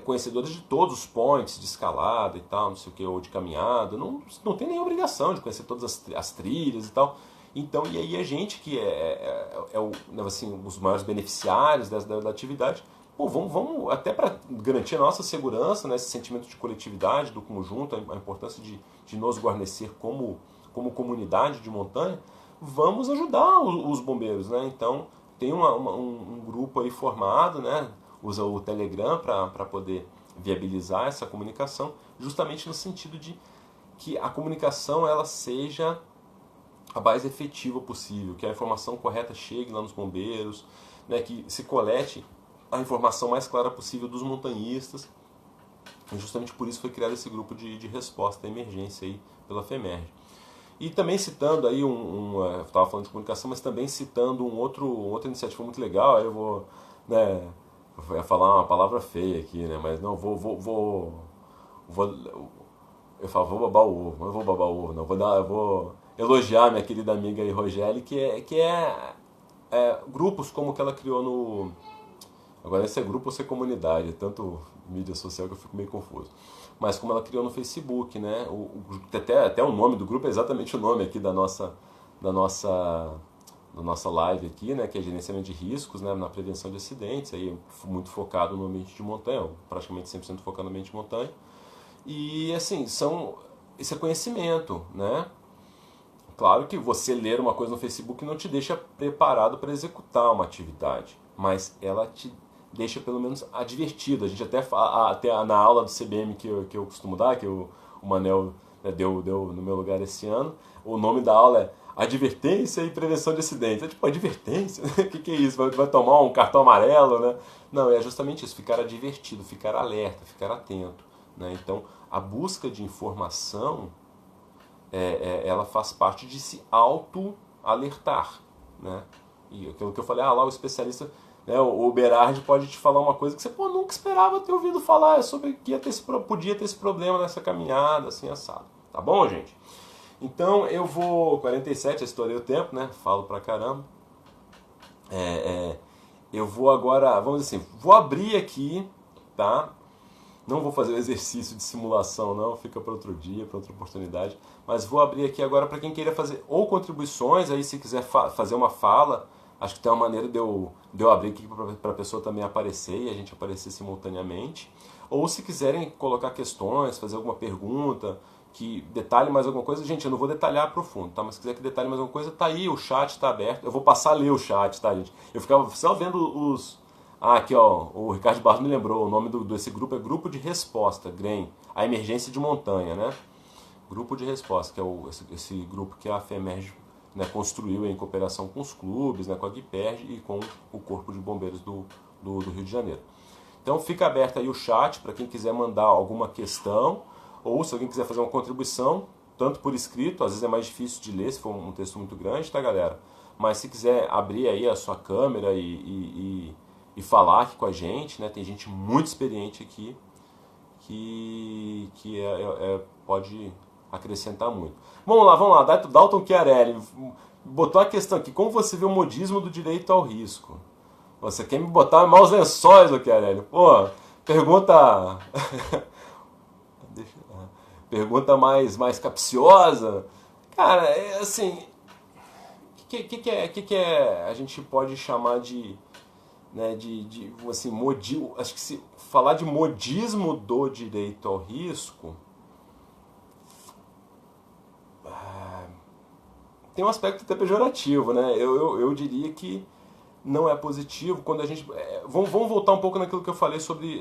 conhecedores de todos os points de escalada e tal, não sei o que, ou de caminhada, não tem nem obrigação de conhecer todas as trilhas e tal. Então, e aí a gente que assim, os maiores beneficiários da atividade, pô, vamos até para garantir a nossa segurança, né, esse sentimento de coletividade, do conjunto, a importância de nos guarnecer como comunidade de montanha, vamos ajudar os bombeiros, né? Então, tem um grupo aí formado, né, usa o Telegram para poder viabilizar essa comunicação, justamente no sentido de que a comunicação ela seja a mais efetiva possível, que a informação correta chegue lá nos bombeiros, né, que se colete a informação mais clara possível dos montanhistas. E justamente por isso foi criado esse grupo de resposta à emergência aí pela FEMERGE. E também citando aí eu estava falando de comunicação, mas também citando outra iniciativa muito legal, aí eu vou, né, eu ia falar uma palavra feia aqui, né, mas não, vou eu falo, vou babar o ovo, mas eu vou babar o ovo, não, eu vou elogiar minha querida amiga aí, Rogélia, que é grupos como que ela criou no... Agora, esse é grupo ou se é comunidade, é tanto mídia social que eu fico meio confuso. Mas como ela criou no Facebook, né? Até o nome do grupo é exatamente o nome aqui da nossa live aqui, né? Que é gerenciamento de riscos, né? Na prevenção de acidentes, aí muito focado no ambiente de montanha, praticamente 100% focado no ambiente de montanha. E assim, esse é conhecimento, né? Claro que você ler uma coisa no Facebook não te deixa preparado para executar uma atividade, mas ela te deixa pelo menos advertido. A gente até na aula do CBM que eu costumo dar, que o Manel, né, deu no meu lugar esse ano, o nome da aula é Advertência e Prevenção de Acidentes. É tipo, advertência? O que é isso? Vai tomar um cartão amarelo, né? Não, é justamente isso, ficar advertido, ficar alerta, ficar atento, né? Então, a busca de informação ela faz parte de se auto-alertar, né? E aquilo que eu falei, lá o especialista, né, o Berardi pode te falar uma coisa que você nunca esperava ter ouvido falar, sobre que podia ter esse problema nessa caminhada, assim, assado. Tá bom, gente? Então eu vou... 47, estourei o tempo, né? Falo pra caramba. Eu vou agora, vamos dizer assim, vou abrir aqui, tá? Não vou fazer o exercício de simulação, não, fica para outro dia, para outra oportunidade. Mas vou abrir aqui agora para quem queira fazer ou contribuições, aí se quiser fazer uma fala, acho que tem uma maneira de eu abrir aqui para a pessoa também aparecer e a gente aparecer simultaneamente. Ou se quiserem colocar questões, fazer alguma pergunta, que detalhe mais alguma coisa, gente, eu não vou detalhar profundo, tá? Mas se quiser que detalhe mais alguma coisa, tá aí, o chat tá aberto. Eu vou passar a ler o chat, tá, gente? Eu ficava só vendo os... aqui, ó, o Ricardo Barros me lembrou, o nome desse grupo é Grupo de Resposta, GREM, a emergência de montanha, né? Grupo de Resposta, que é esse grupo que a FEMERG, né, construiu em cooperação com os clubes, né, com a Guiperg e com o Corpo de Bombeiros do Rio de Janeiro. Então fica aberto aí o chat para quem quiser mandar alguma questão, ou se alguém quiser fazer uma contribuição, tanto por escrito, às vezes é mais difícil de ler se for um texto muito grande, tá, galera? Mas se quiser abrir aí a sua câmera e falar aqui com a gente, né? Tem gente muito experiente aqui que pode acrescentar muito. Vamos lá. Dalton Chiarelli botou a questão aqui: como você vê o modismo do direito ao risco? Você quer me botar maus lençóis, Chiarelli? Pô, pergunta pergunta mais capciosa. Cara, assim, o que a gente pode chamar de, né, assim, acho que se falar de modismo do direito ao risco, tem um aspecto até pejorativo, né? Eu diria que não é positivo quando a gente... vamos voltar um pouco naquilo que eu falei sobre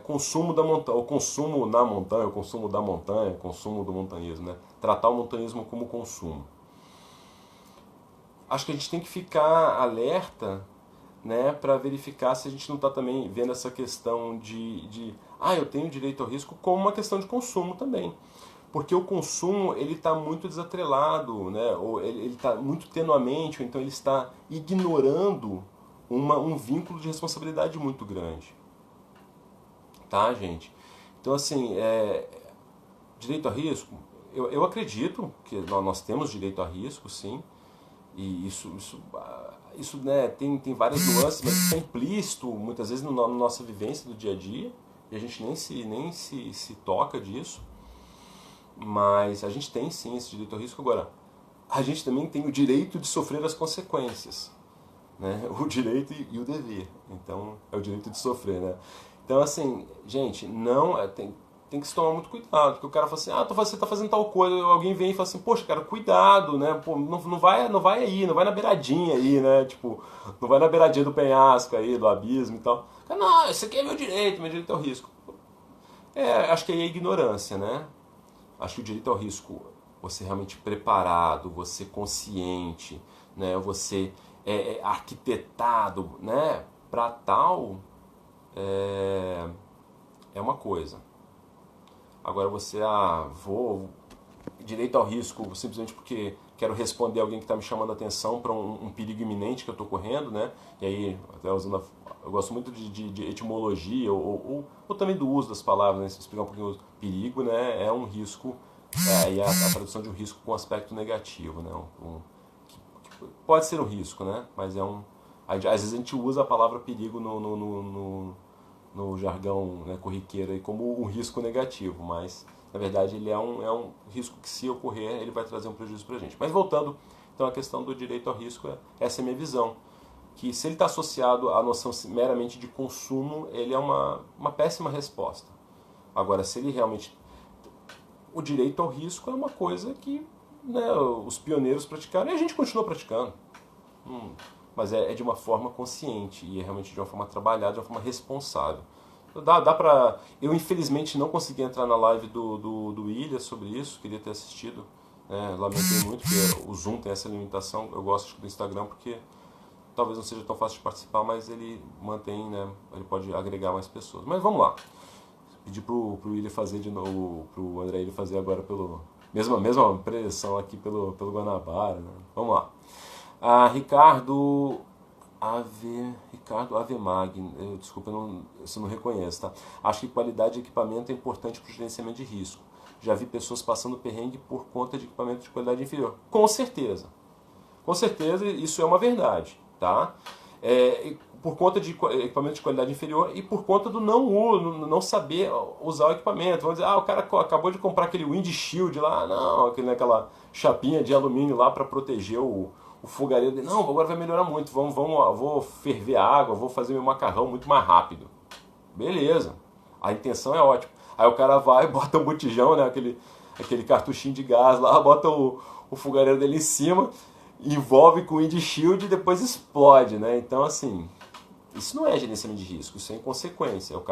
consumo da montanha, o consumo na montanha, o consumo da montanha, o consumo do montanhismo, né? Tratar o montanhismo como consumo. Acho que a gente tem que ficar alerta, né, para verificar se a gente não está também vendo essa questão eu tenho direito ao risco como uma questão de consumo também. Porque o consumo ele está muito desatrelado, né, ou ele está muito tenuamente, ou então ele está ignorando um vínculo de responsabilidade muito grande. Tá, gente? Então, assim, direito a risco, eu acredito que nós temos direito a risco, sim, e isso né, tem várias nuances, mas isso é implícito muitas vezes na nossa vivência do dia a dia, e a gente nem se toca disso. Mas a gente tem sim esse direito ao risco. Agora, a gente também tem o direito de sofrer as consequências, né? O direito e o dever. Então, é o direito de sofrer, né? Então, assim, gente, não tem que se tomar muito cuidado, porque o cara fala assim, você tá fazendo tal coisa, alguém vem e fala assim, poxa, cara, cuidado, né? Pô, não vai aí, não vai na beiradinha aí, né? Tipo, não vai na beiradinha do penhasco aí, do abismo e tal. Não, esse aqui é meu direito ao risco. Acho que aí é ignorância, né? Acho que o direito ao risco, você realmente preparado, você consciente, né, você arquitetado, né, para tal, é uma coisa. Agora você, vou direito ao risco simplesmente porque quero responder alguém que está me chamando a atenção para um perigo iminente que eu estou correndo, né? E aí, até usando eu gosto muito de etimologia ou também do uso das palavras, né? Se explicar um pouquinho o perigo, né? É um risco, e a tradução de um risco com aspecto negativo, né? Que pode ser um risco, né? Mas às vezes a gente usa a palavra perigo no jargão, né, corriqueiro aí, como um risco negativo, mas na verdade ele é um risco que, se ocorrer, ele vai trazer um prejuízo para a gente. Mas voltando então à questão do direito ao risco, essa é a minha visão, que se ele está associado à noção meramente de consumo, ele é uma péssima resposta. Agora, se ele realmente... O direito ao risco é uma coisa que, né, os pioneiros praticaram e a gente continua praticando. Mas é de uma forma consciente e é realmente de uma forma trabalhada, de uma forma responsável. Dá pra... Eu, infelizmente, não consegui entrar na live do Ilha sobre isso, queria ter assistido. Lamentei muito, porque o Zoom tem essa limitação. Eu gosto do Instagram porque talvez não seja tão fácil de participar, mas ele mantém, né, ele pode agregar mais pessoas. Mas vamos lá. Pedir pro William fazer de novo, pro André ele fazer agora pelo... Mesma preleção aqui pelo Guanabara, né? Vamos lá. Ricardo Avemag, desculpa, eu não reconheço, tá? Acho que qualidade de equipamento é importante para o gerenciamento de risco. Já vi pessoas passando perrengue por conta de equipamento de qualidade inferior. Com certeza, isso é uma verdade, tá? Por conta de equipamento de qualidade inferior e por conta do não saber usar o equipamento. Vamos dizer, o cara acabou de comprar aquele windshield lá, aquela chapinha de alumínio lá para proteger o fogareiro dele. Não, agora vai melhorar muito, vou ferver a água, vou fazer meu macarrão muito mais rápido. Beleza, a intenção é ótima. Aí o cara vai, bota um botijão, né, aquele cartuchinho de gás lá, bota o fogareiro dele em cima, envolve com o windshield e depois explode, né? Então, assim, isso não é gerenciamento de risco, isso é inconsequência. O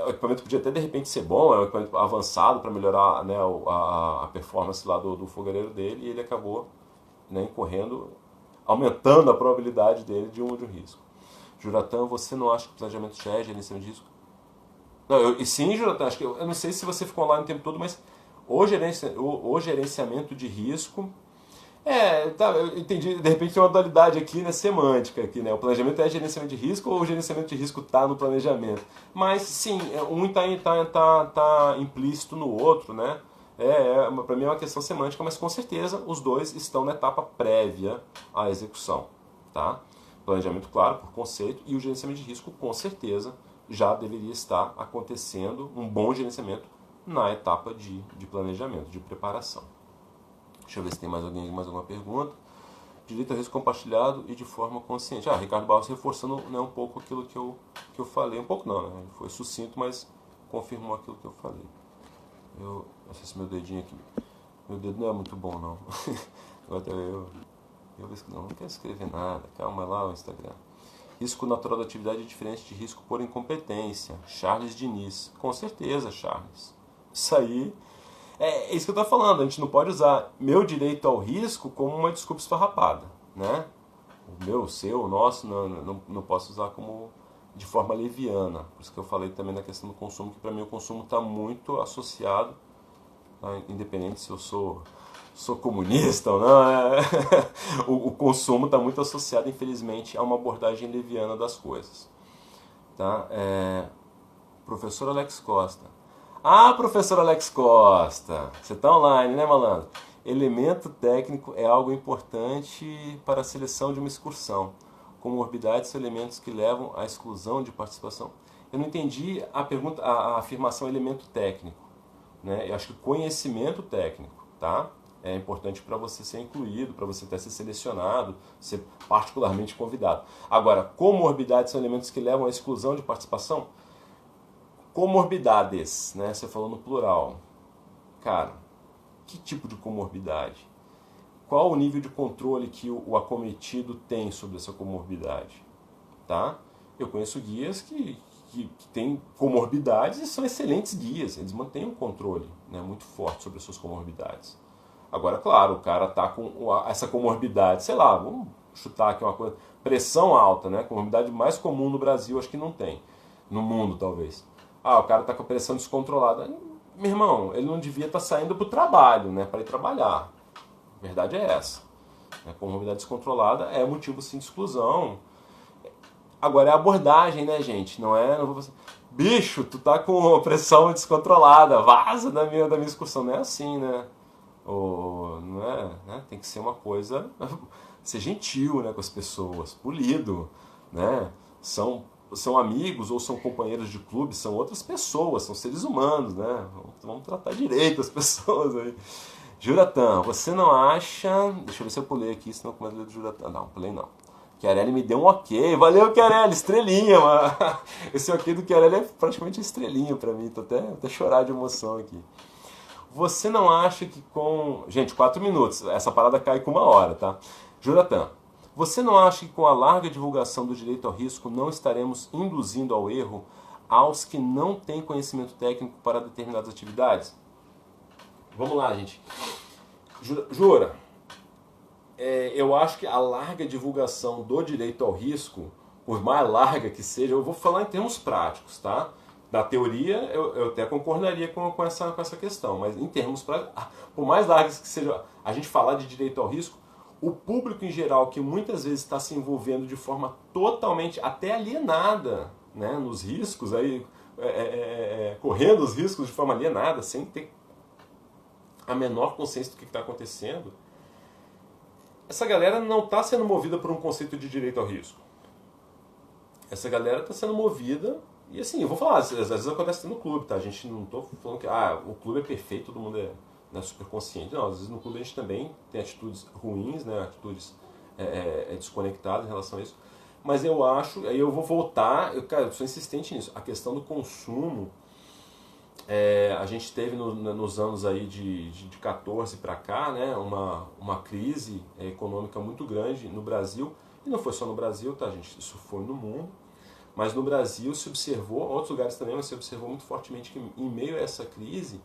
equipamento podia até de repente ser bom, é um equipamento avançado para melhorar, né, a performance lá do fogareiro dele, e ele acabou, né, incorrendo, aumentando a probabilidade dele de um risco. Juratã, você não acha que o planejamento já é gerenciamento de risco? Não, sim, Juratã, acho que eu não sei se você ficou online o tempo todo, mas o gerenciamento de risco... eu entendi, de repente tem uma dualidade aqui, né, semântica aqui, né? O planejamento é gerenciamento de risco ou o gerenciamento de risco está no planejamento? Mas sim, um tá implícito no outro, né? Para mim é uma questão semântica, mas com certeza os dois estão na etapa prévia à execução, tá? Planejamento, claro, por conceito, e o gerenciamento de risco, com certeza, já deveria estar acontecendo um bom gerenciamento na etapa de planejamento, de preparação. Deixa eu ver se tem mais alguma pergunta. Direito ao risco compartilhado e de forma consciente. Ricardo Barros reforçando, né, um pouco aquilo que eu falei. Um pouco não, né? Foi sucinto, mas confirmou aquilo que eu falei. Eu não sei se meu dedinho aqui... Meu dedo não é muito bom, não. Não quero escrever nada. Calma lá, o Instagram. Risco natural da atividade é diferente de risco por incompetência. Charles Diniz. Com certeza, Charles. Isso aí... É isso que eu estou falando, a gente não pode usar meu direito ao risco como uma desculpa esfarrapada, né? O meu, o seu, o nosso, não posso usar como de forma leviana. Por isso que eu falei também na questão do consumo, que para mim o consumo está muito associado, tá? Independente se eu sou comunista ou não, o consumo está muito associado, infelizmente, a uma abordagem leviana das coisas. Tá? Professor Alex Costa. Professor Alex Costa, você está online, né, malandro? Elemento técnico é algo importante para a seleção de uma excursão. Comorbidades são elementos que levam à exclusão de participação. Eu não entendi a pergunta, a afirmação elemento técnico, né? Eu acho que conhecimento técnico, tá? É importante para você ser incluído, para você ter ser selecionado, ser particularmente convidado. Agora, comorbidades são elementos que levam à exclusão de participação? Comorbidades, né? Você falou no plural. Cara, que tipo de comorbidade? Qual o nível de controle que o acometido tem sobre essa comorbidade? Tá? Eu conheço guias que têm comorbidades e são excelentes guias. Eles mantêm um controle, né, muito forte sobre as suas comorbidades. Agora, claro, o cara tá com essa comorbidade, sei lá, vamos chutar aqui uma coisa, pressão alta, né? Comorbidade mais comum no Brasil, acho que não tem. No mundo, talvez. O cara está com a pressão descontrolada. meu irmão, ele não devia estar saindo para o trabalho, né, para ir trabalhar. A verdade é essa. Comorbidade descontrolada é motivo sim de exclusão. Agora é a abordagem, né, gente? Não vou fazer, bicho, tu tá com pressão descontrolada, vaza da minha excursão. Não é assim, né? Não é, né? Tem que ser uma coisa, ser gentil, né, com as pessoas, polido, né? São amigos ou são companheiros de clube, são outras pessoas, são seres humanos, né? Vamos tratar direito as pessoas aí. Juratan, você não acha... Deixa eu ver se eu pulei aqui, senão eu começo a ler do Juratan. Não, pulei não. Chiarelli me deu um ok. Valeu, Chiarelli, estrelinha, mano. Esse ok do Chiarelli é praticamente estrelinha pra mim. Tô até chorar de emoção aqui. Você não acha que com... Gente, 4 minutos. Essa parada cai com 1 hora, tá? Juratan, você não acha que com a larga divulgação do direito ao risco não estaremos induzindo ao erro aos que não têm conhecimento técnico para determinadas atividades? Vamos lá, gente. Jura, eu acho que a larga divulgação do direito ao risco, por mais larga que seja, eu vou falar em termos práticos, tá? Da teoria, eu até concordaria com essa questão, mas em termos práticos, por mais largas que seja a gente falar de direito ao risco, o público em geral, que muitas vezes está se envolvendo de forma totalmente, até alienada, né, nos riscos, aí, correndo os riscos de forma alienada, sem ter a menor consciência do que está acontecendo, essa galera não está sendo movida por um conceito de direito ao risco. Essa galera está sendo movida, e assim, eu vou falar, às vezes acontece no clube, tá? A gente não estou falando que o clube é perfeito, todo mundo é super consciente. Não, às vezes no clube a gente também tem atitudes ruins, né? Atitudes desconectadas em relação a isso. Mas eu acho, aí eu vou voltar, eu sou insistente nisso, a questão do consumo. A gente teve nos anos aí de 14 para cá, né, uma crise econômica muito grande no Brasil, e não foi só no Brasil, tá, gente? Isso foi no mundo, mas no Brasil se observou, outros lugares também, mas se observou muito fortemente que em meio a essa crise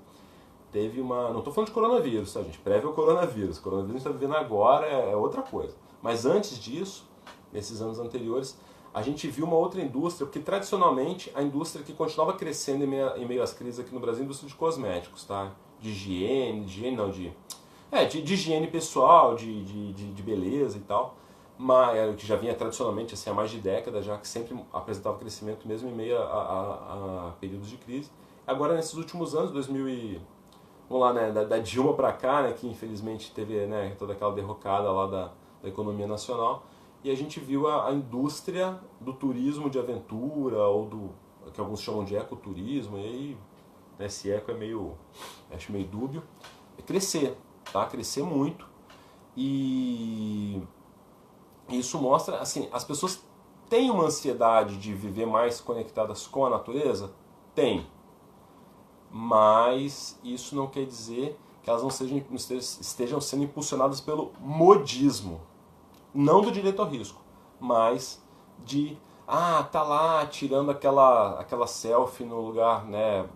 teve não estou falando de coronavírus, tá, gente? Prévio ao coronavírus. O coronavírus que a gente está vivendo agora é outra coisa. Mas antes disso, nesses anos anteriores, a gente viu uma outra indústria, porque tradicionalmente a indústria que continuava crescendo em meio às crises aqui no Brasil é a indústria de cosméticos, tá? De higiene, de higiene pessoal, de beleza e tal, mas que já vinha tradicionalmente assim, há mais de décadas, já que sempre apresentava crescimento mesmo em meio a períodos de crise. Agora nesses últimos anos, vamos lá, né, da Dilma para cá, né, que infelizmente teve, né, toda aquela derrocada lá da economia nacional, e a gente viu a indústria do turismo de aventura, ou do que alguns chamam de ecoturismo, e aí, né, esse eco acho meio dúbio, crescer, tá? Crescer muito, e isso mostra, assim, as pessoas têm uma ansiedade de viver mais conectadas com a natureza? Tem. Mas isso não quer dizer que elas não estejam sendo impulsionadas pelo modismo. Não do direito ao risco, mas tá lá tirando aquela selfie no lugar, né,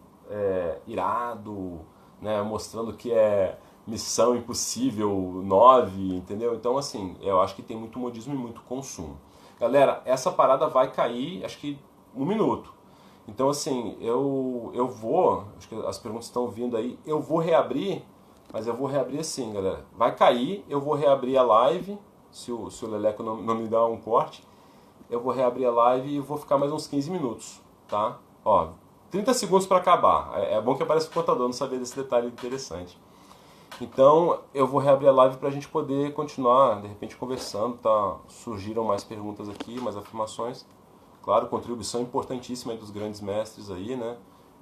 irado, né, mostrando que é Missão Impossível 9, entendeu? Então, assim, eu acho que tem muito modismo e muito consumo. Galera, essa parada vai cair, acho que 1 minuto. Então, assim, eu vou, acho que as perguntas estão vindo aí, eu vou reabrir, mas eu vou reabrir assim, galera. Vai cair, eu vou reabrir a live, se o Leleco não me dá um corte, eu vou reabrir a live e vou ficar mais uns 15 minutos, tá? Ó, 30 segundos para acabar. É bom que apareça o contador, não sabia desse detalhe interessante. Então, eu vou reabrir a live para a gente poder continuar, de repente, conversando, tá? Surgiram mais perguntas aqui, mais afirmações. Claro, contribuição importantíssima aí dos grandes mestres aí, né?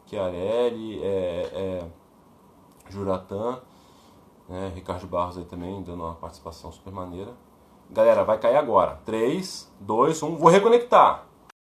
Chiarelli, Juratan, né? Ricardo Barros aí também, dando uma participação super maneira. Galera, vai cair agora. 3, 2, 1, vou reconectar.